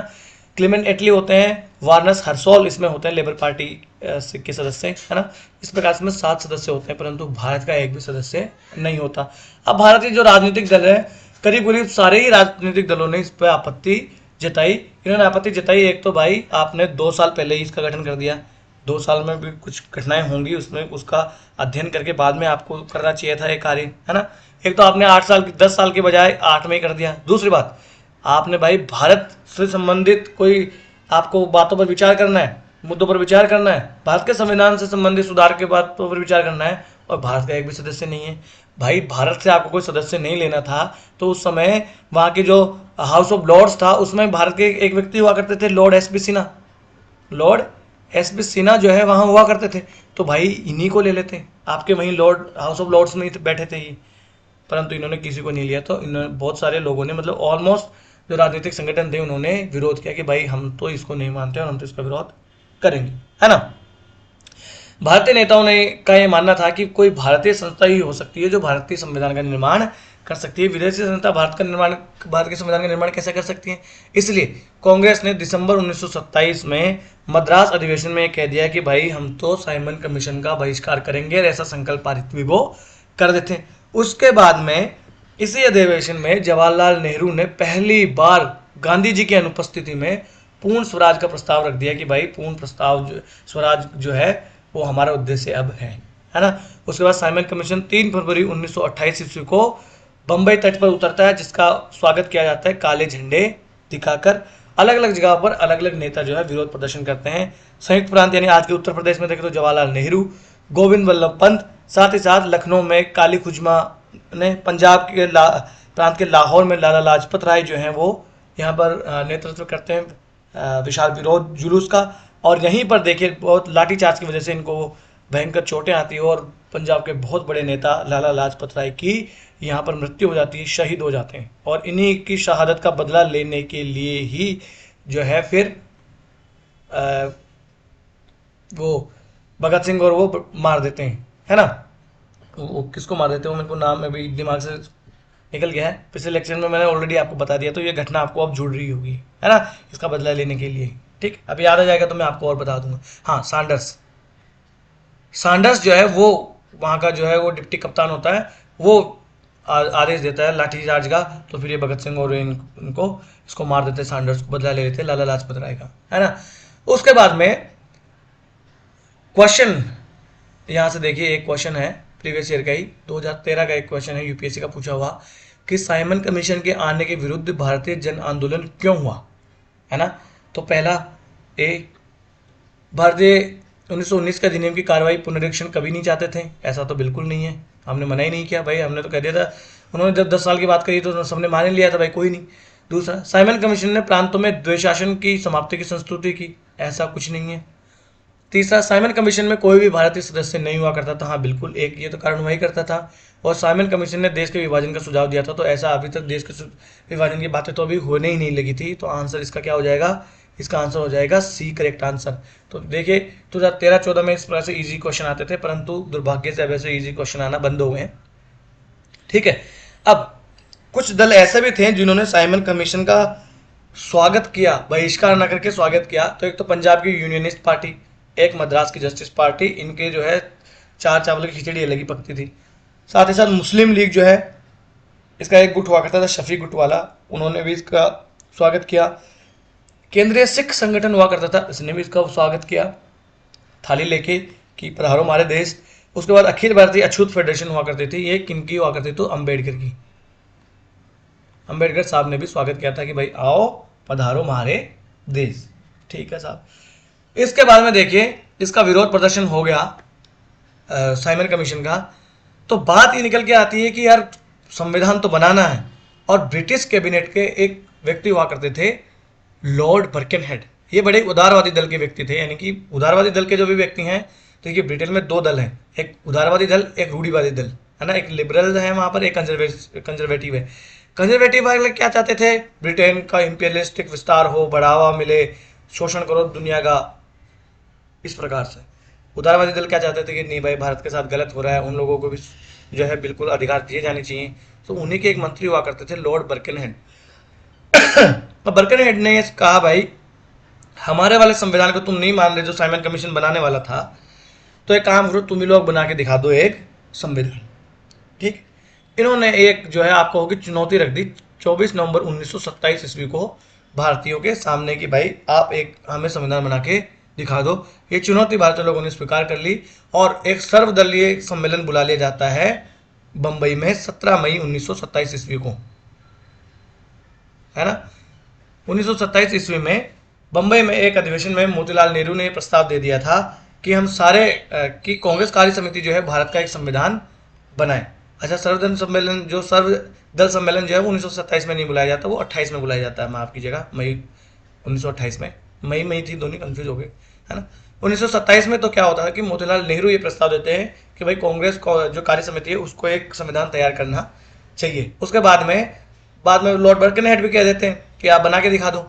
क्लीमेंट एटली होते हैं, वार्नस हर्सोल इसमें होते हैं लेबर पार्टी के सदस्य, है ना। इस प्रकार से 7 सदस्य होते हैं, परंतु भारत का एक भी सदस्य नहीं होता। अब भारतीय जो राजनीतिक दल है, करीब करीब सारे ही राजनीतिक दलों ने इस पर आपत्ति जताई। इन्होंने आपत्ति जताई, एक तो भाई आपने 2 साल पहले ही इसका गठन कर दिया, 2 साल में भी कुछ घटनाएं होंगी, उसमें उसका अध्ययन करके बाद में आपको करना चाहिए था ये कार्य, है ना। एक तो आपने 10 साल के बजाय 8 में ही कर दिया। दूसरी बात, आपने भाई भारत से संबंधित कोई आपको बातों पर विचार करना है, मुद्दों पर विचार करना है, भारत के संविधान से संबंधित सुधार के बातों पर विचार करना है, और भारत का एक भी सदस्य नहीं है। भाई भारत से आपको कोई सदस्य नहीं लेना था तो उस समय वहाँ के जो हाउस ऑफ लॉर्ड्स था उसमें भारत के एक व्यक्ति हुआ करते थे, lord S B Sinha. Lord S B Sinha जो है वहाँ हुआ करते थे, तो भाई इन्हीं को ले लेते, आपके वहीं लॉर्ड हाउस ऑफ लॉर्ड्स में ही बैठे थे ये, परंतु इन्होंने किसी को नहीं लिया। तो इन्होंने बहुत सारे लोगों ने, मतलब ऑलमोस्ट जो राजनीतिक संगठन थे, उन्होंने विरोध किया कि भाई हम तो इसको नहीं मानते और हम तो इसका विरोध करेंगे, है ना। भारतीय नेताओं ने का ये मानना था कि कोई भारतीय संस्था ही हो सकती है जो भारतीय संविधान का निर्माण कर सकती है, विदेशी संस्था भारत के संविधान का निर्माण कैसे कर सकती है। इसलिए कांग्रेस ने दिसंबर 1927 में मद्रास अधिवेशन में कह दिया कि भाई हम तो साइमन कमीशन का बहिष्कार करेंगे, और ऐसा संकल्प पारित भी वो कर देते हैं। उसके बाद में इसी अधिवेशन में जवाहरलाल नेहरू ने पहली बार गांधी जी की अनुपस्थिति में पूर्ण स्वराज का प्रस्ताव रख दिया कि भाई पूर्ण स्वराज जो है वो हमारा उद्देश्य अब है ना। उसके बाद साइमन कमीशन 3 फरवरी 1928 ईस्वी को बंबई तट पर उतरता है, जिसका स्वागत किया जाता है काले झंडे दिखाकर। अलग अलग जगह पर अलग अलग नेता जो है विरोध प्रदर्शन करते हैं। संयुक्त प्रांत यानी आज के उत्तर प्रदेश में देखें तो जवाहरलाल नेहरू, गोविंद वल्लभ पंत, साथ ही साथ लखनऊ में काली खुजमा ने, पंजाब के प्रांत के लाहौर में लाला लाजपत राय जो हैं वो यहाँ पर नेतृत्व करते हैं विशाल विरोध जुलूस का। और यहीं पर देखिए बहुत लाठीचार्ज की वजह से इनको भयंकर चोटें आती है और पंजाब के बहुत बड़े नेता लाला लाजपत राय की यहाँ पर मृत्यु हो जाती है, शहीद हो जाते हैं। और इन्हीं की शहादत का बदला लेने के लिए ही जो है फिर वो भगत सिंह और वो मार देते हैं, है ना। वो किसको मार देते हैं वो मेरे को नाम में भी दिमाग से निकल गया है। पिछले लेक्चर में मैंने ऑलरेडी आपको बता दिया, तो ये घटना आपको अब जुड़ रही होगी, है ना, इसका बदला लेने के लिए। ठीक, अब याद आ जाएगा तो मैं आपको और बता दूंगा। हाँ, सांडर्स सांडर्स जो है वो वहाँ का जो है वो डिप्टी कप्तान होता है, वो आदेश देता है लाठीचार्ज का, तो फिर ये भगत सिंह और इनको इसको मार देते हैं, सांडर्स को बदला ले लेते हैं लाला लाजपत राय का, है ना। उसके बाद में क्वेश्चन यहाँ से देखिए, एक क्वेश्चन है प्रीवियस ईयर का ही, 2013 का एक क्वेश्चन है यूपीएससी का पूछा हुआ कि साइमन कमीशन के आने के विरुद्ध भारतीय जन आंदोलन क्यों हुआ, है ना। तो पहला ए, भारतीय 1919 का अधिनियम की कार्रवाई पुनरीक्षण कभी नहीं चाहते थे, ऐसा तो बिल्कुल नहीं है, हमने मना ही नहीं किया भाई, हमने तो कह दिया था। उन्होंने जब 10 साल की बात करी तो सबने मान ही लिया था भाई, कोई नहीं। दूसरा, साइमन कमीशन ने प्रांतों में द्वेषासन की समाप्ति की संस्तुति की, ऐसा कुछ नहीं है। तीसरा, साइमन कमीशन में कोई भी भारतीय सदस्य नहीं हुआ करता था, हाँ बिल्कुल, एक ये तो कारण वही करता था। और साइमन कमीशन ने देश के विभाजन का सुझाव दिया था, तो ऐसा अभी तक देश के विभाजन की बातें तो अभी होने ही नहीं लगी थी, तो आंसर इसका क्या हो जाएगा, इसका आंसर हो जाएगा सी, करेक्ट आंसर। तो देखिए 2013-14 में इस तरह से इजी क्वेश्चन आते थे, परंतु दुर्भाग्य से अब ऐसे इजी क्वेश्चन आना बंद हो गए हैं। ठीक है, अब कुछ दल ऐसे भी थे जिन्होंने साइमन कमीशन का स्वागत किया, बहिष्कार न करके स्वागत किया। तो एक तो पंजाब की यूनियनिस्ट पार्टी, एक मद्रास की जस्टिस पार्टी, इनके जो है चार चावल की खिचड़ी अलग ही पकती थी। साथ ही साथ मुस्लिम लीग जो है, इसका एक गुट हुआ करता था शफी गुट वाला, उन्होंने भी इसका स्वागत किया। केंद्रीय सिख संगठन हुआ करता था, इसने भी इसका स्वागत किया थाली लेके कि पधारो हमारे देश। उसके बाद अखिल भारतीय अछूत फेडरेशन हुआ करती थी, ये किनकी हुआ करती, तो अम्बेडकर की। अम्बेडकर साहब ने भी स्वागत किया था कि भाई आओ पधारो हमारे देश। ठीक है साहब। इसके बाद में देखिए इसका विरोध प्रदर्शन हो गया साइमन कमीशन का, तो बात ये निकल के आती है कि यार संविधान तो बनाना है, और ब्रिटिश कैबिनेट के एक व्यक्ति हुआ करते थे लॉर्ड बर्कनहेड, ये बड़े उदारवादी दल के व्यक्ति थे, यानी कि उदारवादी दल के जो भी व्यक्ति हैं, देखिए ब्रिटेन में दो दल हैं, एक उदारवादी दल, एक रूढ़िवादी दल, है ना, एक लिबरल है वहाँ पर, एक कंजर्वेटिव है। कंजर्वेटिव वाले क्या चाहते थे, ब्रिटेन का इंपीरियलिस्टिक विस्तार हो, बढ़ावा मिले, शोषण करो दुनिया का, इस प्रकार से। उदारवादी दल क्या चाहते थे कि नहीं भाई भारत के साथ गलत हो रहा है, उन लोगों को भी जो है बिल्कुल अधिकार दिए जाने चाहिए। तो उन्हीं के एक मंत्री हुआ करते थे लॉर्ड बर्कनहेड। तो बर्कनहेड ने कहा भाई हमारे वाले संविधान को तुम नहीं मान रहे जो साइमन कमीशन बनाने वाला था, तो एक काम करो तुम ही लोग बना के दिखा दो एक संविधान। ठीक, इन्होंने एक जो है आपको होगी चुनौती रख दी 24 नवंबर 1927 ईस्वी को भारतीयों के सामने कि भाई आप एक हमें संविधान बना के दिखा दो। ये चुनौती भारतीय लोगों ने स्वीकार कर ली, और एक सर्वदलीय सम्मेलन बुला लिया जाता है बंबई में 17 मई 1927 ईस्वी को, है ना। 1927 ईस्वी में बंबई में एक अधिवेशन में मोतीलाल नेहरू ने प्रस्ताव दे दिया था कि हम सारे कि कांग्रेस कार्य समिति जो है भारत का एक संविधान बनाए। अच्छा, सर्वदल सम्मेलन जो सर्वदल सम्मेलन जो है वो 1927 में नहीं बुलाया जाता, वो 28 में बुलाया जाता है, माफ कीजिएगा, मई 1928 में, मई थी, दोनों कंफ्यूज हो गए, है ना। 1927 में तो क्या होता है कि मोतीलाल नेहरू ये प्रस्ताव देते हैं कि भाई कांग्रेस को जो कार्य समिति है उसको एक संविधान तैयार करना चाहिए। उसके बाद में लॉर्ड बर्कनहेड भी कह देते हैं कि आप बना के दिखा दो।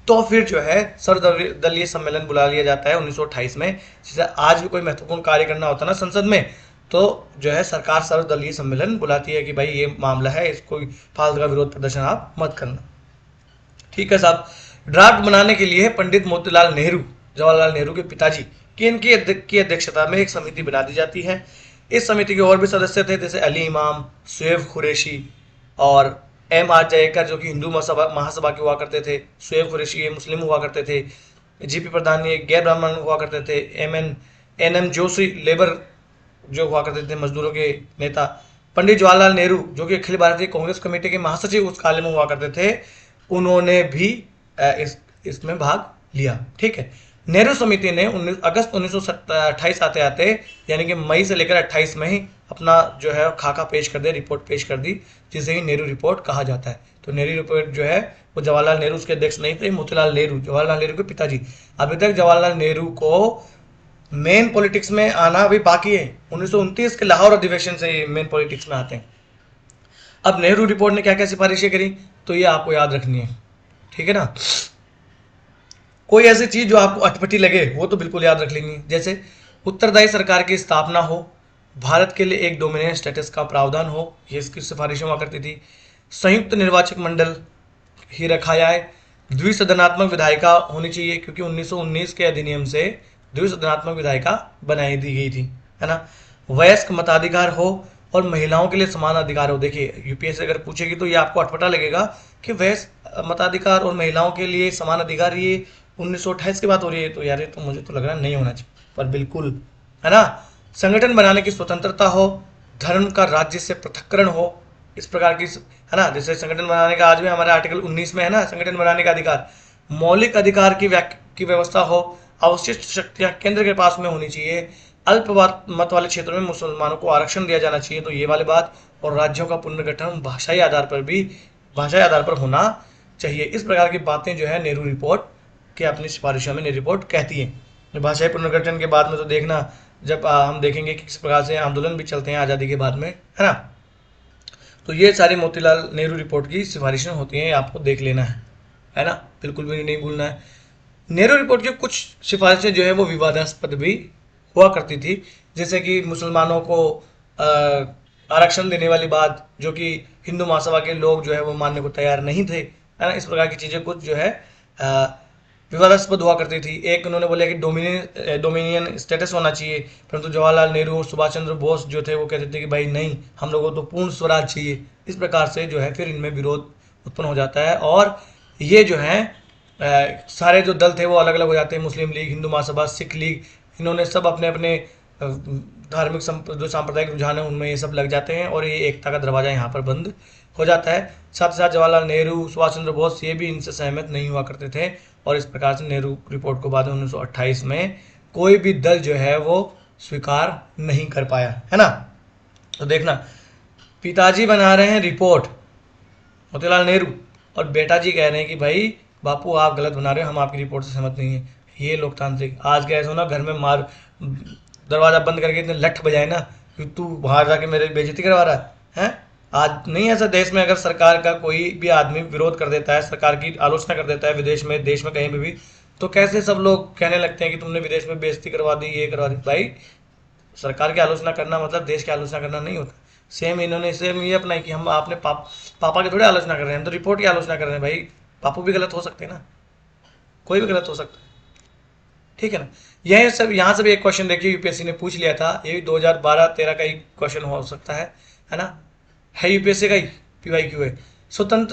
तो फिर जो है सर्वदलीय सम्मेलन बुला लिया जाता है 1928 में। जैसे आज भी कोई महत्वपूर्ण कार्य करना होता है ना संसद में, तो जो है सरकार सर्वदलीय सम्मेलन बुलाती है कि भाई ये मामला है, इसको फालतू का विरोध प्रदर्शन आप मत करना। ठीक है साहब। ड्राफ्ट बनाने के लिए पंडित मोतीलाल नेहरू, जवाहरलाल नेहरू के पिताजी की अध्यक्षता में एक समिति बना दी जाती है। इस समिति के और भी सदस्य थे, जैसे अली इमाम, शुएब कुरैशी और M.R. जयकर जो कि हिंदू महासभा के हुआ करते थे। शुएब कुरैशी ये मुस्लिम हुआ करते थे। जीपी प्रधान ये गैर ब्राह्मण हुआ करते थे। NM जोशी लेबर जो हुआ करते थे, मजदूरों के नेता। पंडित जवाहरलाल नेहरू जो कि अखिल भारतीय कांग्रेस कमेटी के महासचिव उस काल में हुआ करते थे, उन्होंने भी इसमें भाग लिया। ठीक है। नेहरू समिति ने अगस्त 1928 आते आते, यानी कि मई से लेकर 28 में ही अपना जो है खाका पेश कर दिया, रिपोर्ट पेश कर दी, जिसे ही नेहरू रिपोर्ट कहा जाता है। तो नेहरू रिपोर्ट जो है वो जवाहरलाल नेहरू उसके अध्यक्ष नहीं थे, मोतीलाल नेहरू, जवाहरलाल नेहरू के पिताजी। अभी तक जवाहरलाल नेहरू को मेन पॉलिटिक्स में आना अभी बाकी है। 1929 के लाहौर अधिवेशन से मेन पॉलिटिक्स में आते हैं। अब नेहरू रिपोर्ट ने क्या क्या सिफारिशें करी, तो ये आपको याद रखनी है, ठीक है ना। कोई ऐसी चीज जो आपको अटपटी लगे वो तो बिल्कुल याद रख लेंगे, जैसे उत्तरदायी सरकार की स्थापना हो, भारत के लिए एक डोमिनेंट स्टेटस का प्रावधान हो, ये इसकी सिफारिशें हुआ करती थी। संयुक्त निर्वाचक मंडल ही रखा जाए, द्विसदनात्मक विधायिका होनी चाहिए क्योंकि 1919 के अधिनियम से द्विसदनात्मक विधायिका बनाई दी गई थी, है ना। वयस्क मताधिकार हो और महिलाओं के लिए समान अधिकार हो। देखिए यूपीएससी अगर पूछेगी तो ये आपको अटपटा लगेगा कि वयस्क मताधिकार और महिलाओं के लिए समान अधिकार ये 1928 की बात हो रही है, तो यार ये तो मुझे तो लग रहा है नहीं होना चाहिए, पर बिल्कुल, है ना। संगठन बनाने की स्वतंत्रता हो, धर्म का राज्य से पृथक्करण हो, इस प्रकार की, है ना। जैसे संगठन बनाने का आज भी हमारे आर्टिकल 19 में है ना, संगठन बनाने का अधिकार। मौलिक अधिकार की व्यवस्था हो, अवशिष्ट शक्तियां केंद्र के पास में होनी चाहिए, अल्प मत वाले क्षेत्रों में मुसलमानों को आरक्षण दिया जाना चाहिए, तो ये वाली बात। और राज्यों का पुनर्गठन भाषाई आधार पर होना चाहिए। इस प्रकार की बातें जो है नेहरू रिपोर्ट के अपनी सिफारिशों में नेहरू रिपोर्ट कहती है। भाषाई पुनर्गठन के बाद में तो देखना, जब हम देखेंगे कि किस प्रकार से आंदोलन भी चलते हैं आज़ादी के बाद में, है ना। तो ये सारी मोतीलाल नेहरू रिपोर्ट की सिफारिशें होती हैं, आपको देख लेना है ना, बिल्कुल भी नहीं भूलना है। नेहरू रिपोर्ट की कुछ सिफारिशें जो है वो विवादास्पद भी हुआ करती थी, जैसे कि मुसलमानों को आरक्षण देने वाली बात, जो कि हिंदू महासभा के लोग जो है वो मानने को तैयार नहीं थे, है ना। इस प्रकार की चीज़ें कुछ जो है विवादास्पद हुआ करती थी। एक उन्होंने बोला कि डोमिनियन स्टेटस होना चाहिए, परंतु जवाहरलाल नेहरू और सुभाष चंद्र बोस जो थे वो कहते थे कि भाई नहीं, हम लोगों को तो पूर्ण स्वराज चाहिए। इस प्रकार से जो है फिर इनमें विरोध उत्पन्न हो जाता है, और ये जो है सारे जो दल थे वो अलग अलग हो जाते हैं। मुस्लिम लीग, हिंदू महासभा, सिख लीग, इन्होंने सब अपने अपने धार्मिक जो सांप्रदायिक रुझान है उनमें ये सब लग जाते हैं, और ये एकता का दरवाज़ा यहाँ पर बंद हो जाता है। साथ ही साथ जवाहरलाल नेहरू, सुभाष चंद्र बोस ये भी इनसे सहमत नहीं हुआ करते थे, और इस प्रकार से नेहरू रिपोर्ट को बाद में 1928 में कोई भी दल जो है वो स्वीकार नहीं कर पाया, है ना। तो देखना, पिताजी बना रहे हैं रिपोर्ट मोतीलाल नेहरू, और बेटा जी कह रहे हैं कि भाई बापू आप गलत बना रहे हो, हम आपकी रिपोर्ट से सहमत नहीं है। ये लोकतांत्रिक। आज क्या ऐसा हो ना, घर में मार दरवाज़ा बंद करके इतने लठ बजाए ना कि तू बाहर जाके मेरी बेइज्जती करवा रहा है, हैं? आज नहीं ऐसा देश में, अगर सरकार का कोई भी आदमी विरोध कर देता है, सरकार की आलोचना कर देता है विदेश में, देश में कहीं भी, तो कैसे सब लोग कहने लगते हैं कि तुमने विदेश में बेइज्जती करवा दी, ये करवा दी। भाई सरकार की आलोचना करना मतलब देश की आलोचना करना नहीं होता। सेम ये अपना है कि हम आपने पापा की थोड़ी आलोचना कर रहे हैं, हम तो रिपोर्ट की आलोचना कर रहे हैं। भाई पापू भी गलत हो सकते हैं ना, कोई भी गलत हो सकता है, ठीक है ना। यही सब, यहाँ से भी एक क्वेश्चन देखिए यूपीएससी ने पूछ लिया था, ये भी 2012-13 का ही क्वेश्चन हो सकता है ना, यूपीएससी का ही PYQ है।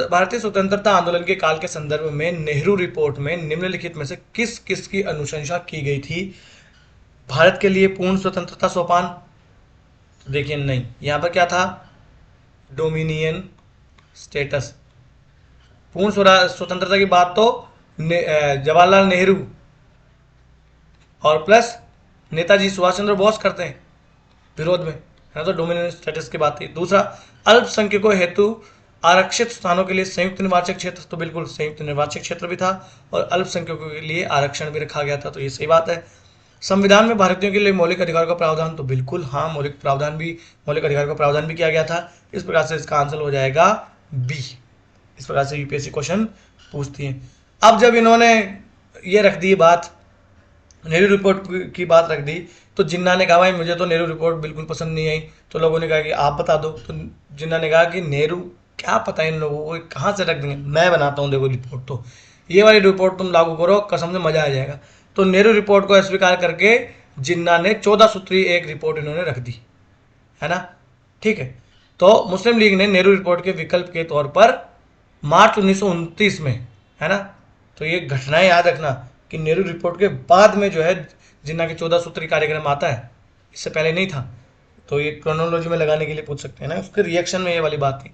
भारतीय स्वतंत्रता आंदोलन के काल के संदर्भ में नेहरू रिपोर्ट में निम्नलिखित में से किस किस की अनुशंसा की गई थी? भारत के लिए पूर्ण स्वतंत्रता सोपान, तो देखिए नहीं, यहाँ पर क्या था, डोमिनियन स्टेटस। पूर्ण स्वतंत्रता की बात तो जवाहरलाल नेहरू और प्लस नेताजी सुभाष चंद्र बोस करते हैं विरोध में, है तो डोमिनियन स्टेटस की बात थी। दूसरा, अल्पसंख्यकों हेतु आरक्षित स्थानों के लिए संयुक्त निर्वाचक क्षेत्र, तो बिल्कुल संयुक्त निर्वाचक क्षेत्र भी था, और अल्पसंख्यकों के लिए आरक्षण भी रखा गया था, तो ये सही बात है। संविधान में भारतीयों के लिए मौलिक अधिकार का प्रावधान, तो बिल्कुल हाँ, मौलिक अधिकार का प्रावधान भी किया गया था। इस प्रकार से इसका आंसर हो जाएगा बी। इस प्रकार से यूपीएससी क्वेश्चन पूछती है। अब जब इन्होंने ये रख दी बात, नेहरू रिपोर्ट की बात रख दी, तो जिन्ना ने कहा भाई मुझे तो नेहरू रिपोर्ट बिल्कुल पसंद नहीं आई, तो लोगों ने कहा कि आप बता दो। तो जिन्ना ने कहा कि नेहरू क्या पता इन लोगों को कहाँ से रख देंगे, मैं बनाता हूँ देखो रिपोर्ट, तो ये वाली रिपोर्ट तुम लागू करो, कसम से मजा आ जाएगा। तो नेहरू रिपोर्ट को अस्वीकार करके जिन्ना ने 14 सूत्री एक रिपोर्ट इन्होंने रख दी, है ना, ठीक है। तो मुस्लिम लीग ने नेहरू रिपोर्ट के विकल्प के तौर पर मार्च 1929 में, है ना, तो ये घटनाएं याद रखना कि नेहरू रिपोर्ट के बाद में जो है जिन्ना के 14 सूत्री कार्यक्रम आता है, इससे पहले नहीं था। तो ये क्रोनोलॉजी में लगाने के लिए पूछ सकते हैं ना, उसके रिएक्शन में ये वाली बात थी।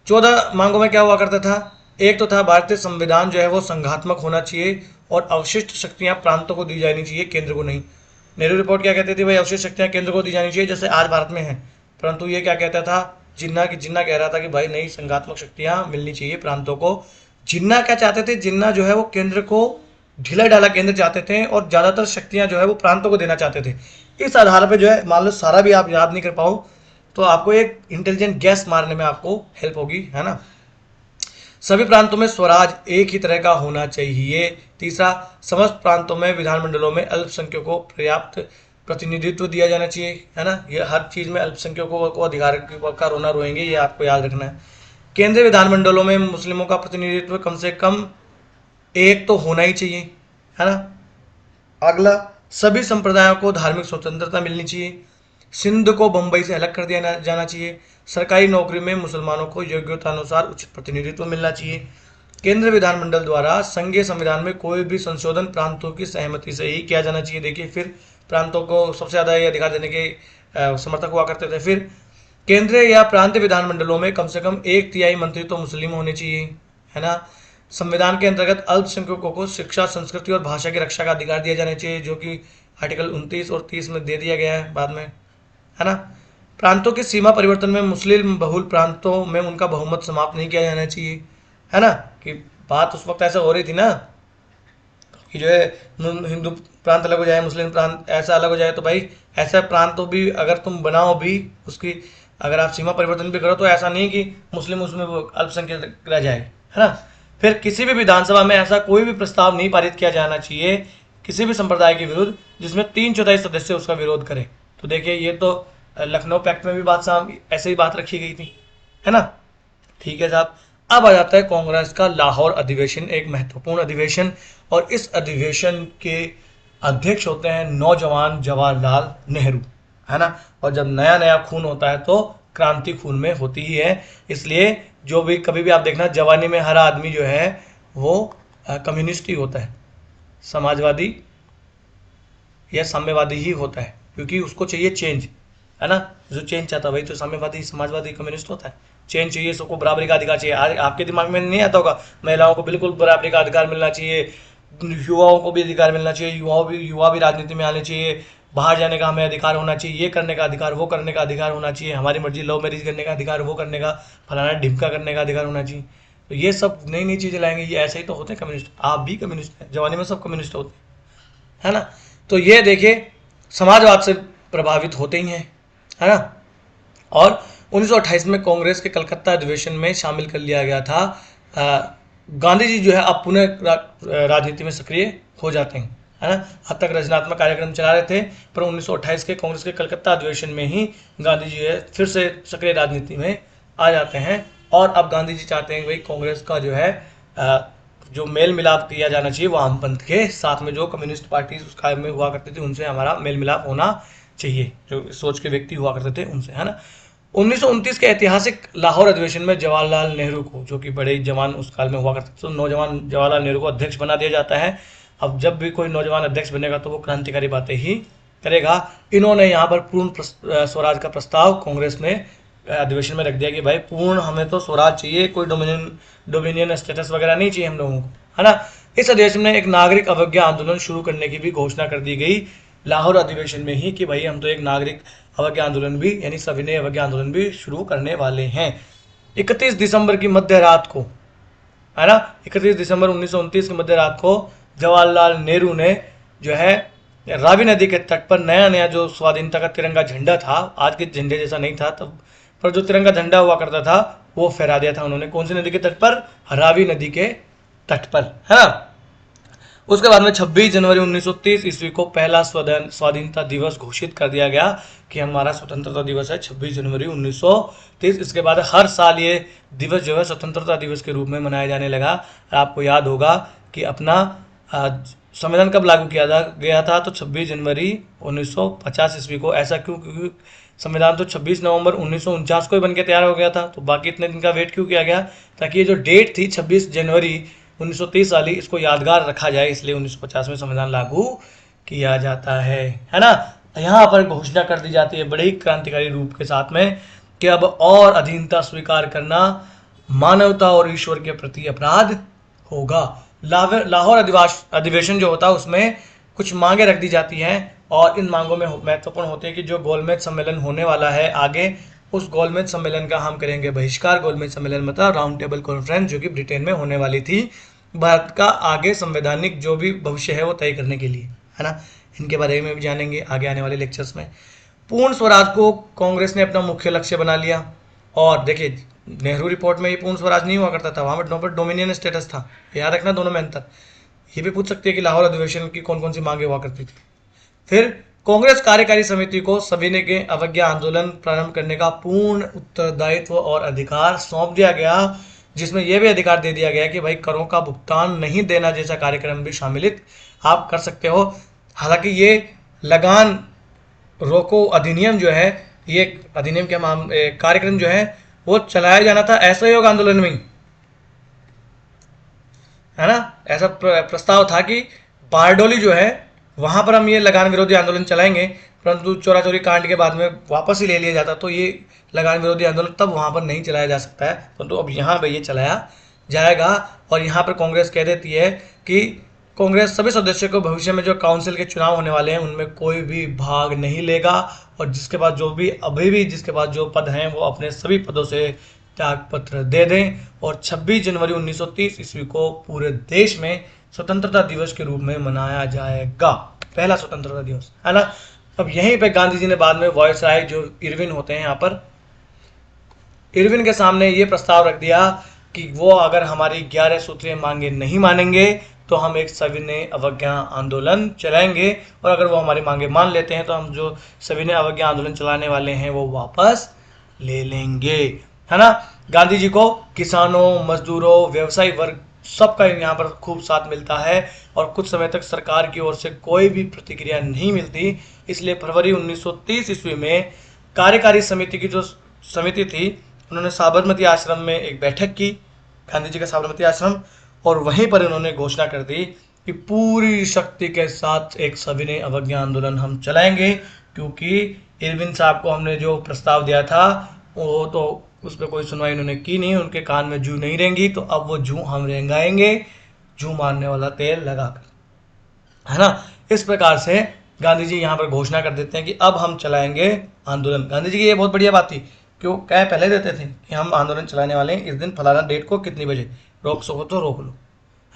14 मांगों में क्या हुआ करता था, एक तो था भारतीय संविधान जो है वो संघात्मक होना चाहिए, और अवशिष्ट शक्तियां प्रांतों को दी जानी चाहिए, केंद्र को नहीं। नेहरू रिपोर्ट क्या कहती थी, भाई अवशिष्ट शक्तियां केंद्र को दी जानी चाहिए, जैसे आज भारत में है। परंतु ये क्या कहता था, जिन्ना कह रहा था कि भाई नहीं, संघात्मक शक्तियां मिलनी चाहिए प्रांतों को। जिन्ना क्या चाहते थे, जिन्ना जो है वो केंद्र को ढीला ढाला केंद्र चाहते थे, और ज़्यादातर शक्तियां जो है वो प्रांतों को देना चाहते थे। इस आधार पर जो है, मान लो सारा भी आप याद नहीं कर पाओ, तो आपको एक इंटेलिजेंट गैस मारने में आपको हेल्प होगी, है ना। सभी प्रांतों में स्वराज एक ही तरह का होना चाहिए। तीसरा, समस्त प्रांतों में विधानमंडलों में अल्पसंख्यकों को पर्याप्त प्रतिनिधित्व दिया जाना चाहिए, है ना। ये हर चीज़ में अल्पसंख्यकों को अधिकार का रोना रोएंगे, ये आपको याद रखना है। केंद्रीय विधानमंडलों में मुस्लिमों का प्रतिनिधित्व कम से कम एक तो होना ही चाहिए, है ना। अगला, सभी संप्रदायों को धार्मिक स्वतंत्रता मिलनी चाहिए। सिंध को बंबई से अलग कर दिया जाना चाहिए। सरकारी नौकरी में मुसलमानों को योग्यता अनुसार उचित प्रतिनिधित्व मिलना चाहिए। केंद्र विधानमंडल द्वारा संघीय संविधान में कोई भी संशोधन प्रांतों की सहमति से ही किया जाना चाहिए। देखिए, फिर प्रांतों को सबसे ज़्यादा ये अधिकार देने के समर्थक हुआ करते थे। फिर केंद्रीय या प्रांतीय विधानमंडलों में कम से कम 1/3 मंत्री तो मुस्लिम होने चाहिए, है ना। संविधान के अंतर्गत अल्पसंख्यकों को शिक्षा, संस्कृति और भाषा की रक्षा का अधिकार दिया जाना चाहिए, जो कि आर्टिकल 29 और 30 में दे दिया गया है बाद में, है ना। प्रांतों की सीमा परिवर्तन में मुस्लिम बहुल प्रांतों में उनका बहुमत समाप्त नहीं किया जाना चाहिए, है ना। कि बात उस वक्त ऐसा हो रही थी ना कि जो है हिंदू प्रांत अलग हो जाए, मुस्लिम प्रांत ऐसा अलग हो जाए, तो भाई ऐसा प्रांत तो भी अगर तुम बनाओ भी उसकी, अगर आप सीमा परिवर्तन भी करो तो ऐसा नहीं कि मुस्लिम उसमें वो अल्पसंख्यक रह जाए, है ना। फिर किसी भी विधानसभा में ऐसा कोई भी प्रस्ताव नहीं पारित किया जाना चाहिए किसी भी संप्रदाय के विरुद्ध जिसमें 3/4 सदस्य उसका विरोध करें। तो देखिए, ये तो लखनऊ पैक्ट में भी बात ऐसे ही बात रखी गई थी, है ना। ठीक है साहब। अब आ जाता है कांग्रेस का लाहौर अधिवेशन, एक महत्वपूर्ण अधिवेशन, और इस अधिवेशन के अध्यक्ष होते हैं नौजवान जवाहरलाल नेहरू, है ना। और जब नया नया खून होता है तो क्रांति खून में होती ही है, इसलिए जो भी कभी भी आप देखना जवानी में हर आदमी जो है वो कम्युनिस्ट ही होता है, समाजवादी या साम्यवादी ही होता है, क्योंकि उसको चाहिए चेंज, है ना। जो चेंज चाहता है वही तो साम्यवादी, समाजवादी, कम्युनिस्ट होता है। चेंज चाहिए, सबको बराबरी का अधिकार चाहिए। आज आपके दिमाग में नहीं आता होगा महिलाओं को बिल्कुल बराबरी का अधिकार मिलना चाहिए, युवाओं को भी अधिकार मिलना चाहिए, युवा भी राजनीति में आने चाहिए, बाहर जाने का हमें अधिकार होना चाहिए, ये करने का अधिकार, वो करने का अधिकार होना चाहिए, हमारी मर्जी, लव मैरिज करने का अधिकार, वो करने का, फलाना ढिमका करने का अधिकार होना चाहिए। तो ये सब नई नई चीज़ें लाएंगे, ये ऐसे ही तो होते हैं कम्युनिस्ट। आप भी कम्युनिस्ट हैं, जवानी में सब कम्युनिस्ट होते हैं, है ना। तो ये देखिए, समाजवाद से प्रभावित होते ही हैं, है ना। और 1928 में कांग्रेस के कलकत्ता अधिवेशन में शामिल कर लिया गया था। गांधी जी जो है अब पुनः राजनीति में सक्रिय हो जाते हैं, है ना। अब तक रचनात्मक कार्यक्रम चला रहे थे, पर 1928 के कांग्रेस के कलकत्ता अधिवेशन में ही गांधी जी है फिर से सक्रिय राजनीति में आ जाते हैं। और अब गांधी जी चाहते हैं कि भाई कांग्रेस का जो है जो मेल मिलाप किया जाना चाहिए वामपंथ के साथ में, जो कम्युनिस्ट पार्टी उस काल में हुआ करती थी उनसे हमारा मेल मिलाप होना चाहिए, जो सोच के व्यक्ति हुआ करते थे उनसे, है ना। 1929 के ऐतिहासिक लाहौर अधिवेशन में जवाहरलाल नेहरू को, जो कि बड़े जवान उस काल में हुआ करते थे, तो नौजवान जवाहरलाल नेहरू को अध्यक्ष बना दिया जाता है। अब जब भी कोई नौजवान अध्यक्ष बनेगा तो वो क्रांतिकारी बातें ही करेगा। इन्होंने यहाँ पर पूर्ण स्वराज का प्रस्ताव कांग्रेस ने अधिवेशन में रख दिया कि भाई पूर्ण हमें तो स्वराज चाहिए, कोई डोमिनियन स्टेटस वगैरह नहीं चाहिए हम लोगों को, है ना। इस अधिवेशन में एक नागरिक अवज्ञा आंदोलन शुरू करने की भी घोषणा कर दी गई लाहौर अधिवेशन में ही कि भाई हम तो एक नागरिक अवज्ञा आंदोलन भी, यानी सविनय अवज्ञा आंदोलन भी शुरू करने वाले हैं। 31 दिसंबर की मध्य रात को, है ना, 31 दिसंबर 1929 की मध्य रात को जवाहरलाल नेहरू ने जो है रावी नदी के तट पर नया नया जो स्वाधीनता का तिरंगा झंडा था, आज के झंडे जैसा नहीं था तब, पर जो तिरंगा झंडा हुआ करता था वो फहरा दिया था उन्होंने। कौन सी नदी के तट पर? रावी नदी के तट पर, है ना। उसके बाद में 26 जनवरी 1930 ईस्वी को पहला स्वाधीनता दिवस घोषित कर दिया गया कि हमारा स्वतंत्रता दिवस है 26 जनवरी 1930। इसके बाद हर साल ये दिवस जो है स्वतंत्रता दिवस के रूप में मनाया जाने लगा। आपको याद होगा कि अपना संविधान कब लागू किया गया था, तो 26 जनवरी 1950 ईस्वी को। ऐसा क्यों? क्योंकि संविधान तो 26 नवंबर 1949 को ही बन के तैयार हो गया था, तो बाकी इतने दिन का वेट क्यों किया गया? ताकि ये जो डेट थी 26 जनवरी 1930 वाली, इसको यादगार रखा जाए, इसलिए 1950 में संविधान लागू किया जाता है ना। यहाँ पर घोषणा कर दी जाती है बड़े ही क्रांतिकारी रूप के साथ में कि अब और अधीनता स्वीकार करना मानवता और ईश्वर के प्रति अपराध होगा। लाहौर अधिवेशन जो होता है उसमें कुछ मांगे रख दी जाती हैं, और इन मांगों में महत्वपूर्ण होती है कि जो गोलमेज सम्मेलन होने वाला है आगे, उस गोलमेज सम्मेलन का हम करेंगे बहिष्कार। गोलमेज सम्मेलन मतलब राउंड टेबल कॉन्फ्रेंस, जो कि ब्रिटेन में होने वाली थी भारत का आगे संवैधानिक जो भी भविष्य है वो तय करने के लिए, है ना। इनके बारे में भी जानेंगे आगे आने वाले लेक्चर्स में। पूर्ण स्वराज को कांग्रेस ने अपना मुख्य लक्ष्य बना लिया। और देखिए, नेहरू रिपोर्ट में ये पूर्ण स्वराज नहीं हुआ करता था, वहाँ पर डोमिनियन स्टेटस था। याद रखना दोनों में अंतर। ये भी पूछ सकते हैं कि लाहौर अधिवेशन की कौन कौन सी मांगे हुआ करती थी। फिर कांग्रेस कार्यकारी समिति को सविनय के अवज्ञा आंदोलन प्रारंभ करने का पूर्ण उत्तरदायित्व और अधिकार सौंप दिया गया, जिसमें यह भी अधिकार दे दिया गया कि भाई करों का भुगतान नहीं देना जैसा कार्यक्रम भी शामिलित आप कर सकते हो। हालांकि ये लगान रोको अधिनियम जो है, ये अधिनियम के कार्यक्रम जो है वो चलाया जाना था असहयोग आंदोलन में, है ना। ऐसा प्रस्ताव था कि बारडोली जो है वहां पर हम ये लगान विरोधी आंदोलन चलाएंगे, परंतु चोरा चोरी कांड के बाद में वापस ही ले लिया जाता, तो ये लगान विरोधी आंदोलन तब वहां पर नहीं चलाया जा सकता है, परंतु अब यहाँ पे ये चलाया जाएगा। और यहाँ पर कांग्रेस कह देती है कि कांग्रेस सभी सदस्यों को भविष्य में जो काउंसिल के चुनाव होने वाले हैं उनमें कोई भी भाग नहीं लेगा, और जिसके पास जो भी अभी भी जिसके पास जो पद हैं वो अपने सभी पदों से त्यागपत्र दे दें। और 26 जनवरी 1930 ईस्वी को पूरे देश में स्वतंत्रता दिवस के रूप में मनाया जाएगा, पहला स्वतंत्रता दिवस, है ना। अब यहीं पे गांधी जी ने बाद में वायसराय जो इरविन होते हैं यहाँ पर, इरविन के सामने ये प्रस्ताव रख दिया कि वो अगर हमारी 11 सूत्रीय मांगे नहीं मानेंगे तो हम एक सविनय अवज्ञा आंदोलन चलाएंगे, और अगर वो हमारी मांगे मान लेते हैं तो हम जो सविनय अवज्ञा आंदोलन चलाने वाले हैं वो वापस ले लेंगे, है ना। गांधी जी को किसानों, मजदूरों, व्यवसायी वर्ग सबका यहाँ पर खूब साथ मिलता है, और कुछ समय तक सरकार की ओर से कोई भी प्रतिक्रिया नहीं मिलती। इसलिए फरवरी 1930 ईस्वी में कार्यकारी समिति की जो समिति थी उन्होंने साबरमती आश्रम में एक बैठक की, गांधी जी का साबरमती आश्रम, और वहीं पर उन्होंने घोषणा कर दी कि पूरी शक्ति के साथ एक सविनय अवज्ञा आंदोलन हम चलाएंगे, क्योंकि इरविन साहब को हमने जो प्रस्ताव दिया था वो तो उस पर कोई सुनवाई उन्होंने की नहीं, उनके कान में जू नहीं रेंगी, तो अब वो जू हम रेंगाएंगे, जू मारने वाला तेल लगाकर, है ना। इस प्रकार से गांधी जी यहाँ पर घोषणा कर देते हैं कि अब हम चलाएंगे आंदोलन। गांधी जी की ये बहुत बढ़िया बात थी, क्यों कह पहले देते थे कि हम आंदोलन चलाने वाले हैं, इस दिन फलाना डेट को कितनी बजे, रोक सको तो रोक लो,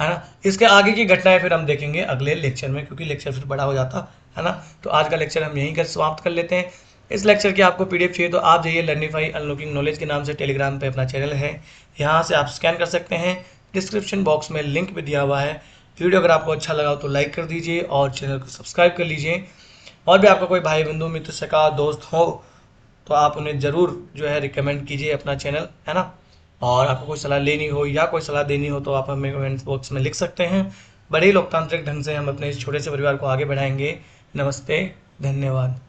है ना। इसके आगे की घटनाएं फिर हम देखेंगे अगले लेक्चर में, क्योंकि लेक्चर फिर बड़ा हो जाता है ना। तो आज का लेक्चर हम यहीं कर समाप्त कर लेते हैं। इस लेक्चर की आपको पीडीएफ चाहिए तो आप जाइए लर्निफाई अनलॉकिंग नॉलेज के नाम से टेलीग्राम पे अपना चैनल है, यहाँ से आप स्कैन कर सकते हैं, डिस्क्रिप्शन बॉक्स में लिंक भी दिया हुआ है। वीडियो अगर आपको अच्छा लगा तो लाइक कर दीजिए और चैनल को सब्सक्राइब कर लीजिए। और भी आपका कोई भाई बंधु मित्र सका दोस्त हो तो आप उन्हें ज़रूर जो है रिकमेंड कीजिए अपना चैनल, है ना। और आपको कोई सलाह लेनी हो या कोई सलाह देनी हो तो आप हमें कमेंट बॉक्स में लिख सकते हैं। बड़े ही लोकतांत्रिक ढंग से हम अपने इस छोटे से परिवार को आगे बढ़ाएंगे। नमस्ते, धन्यवाद।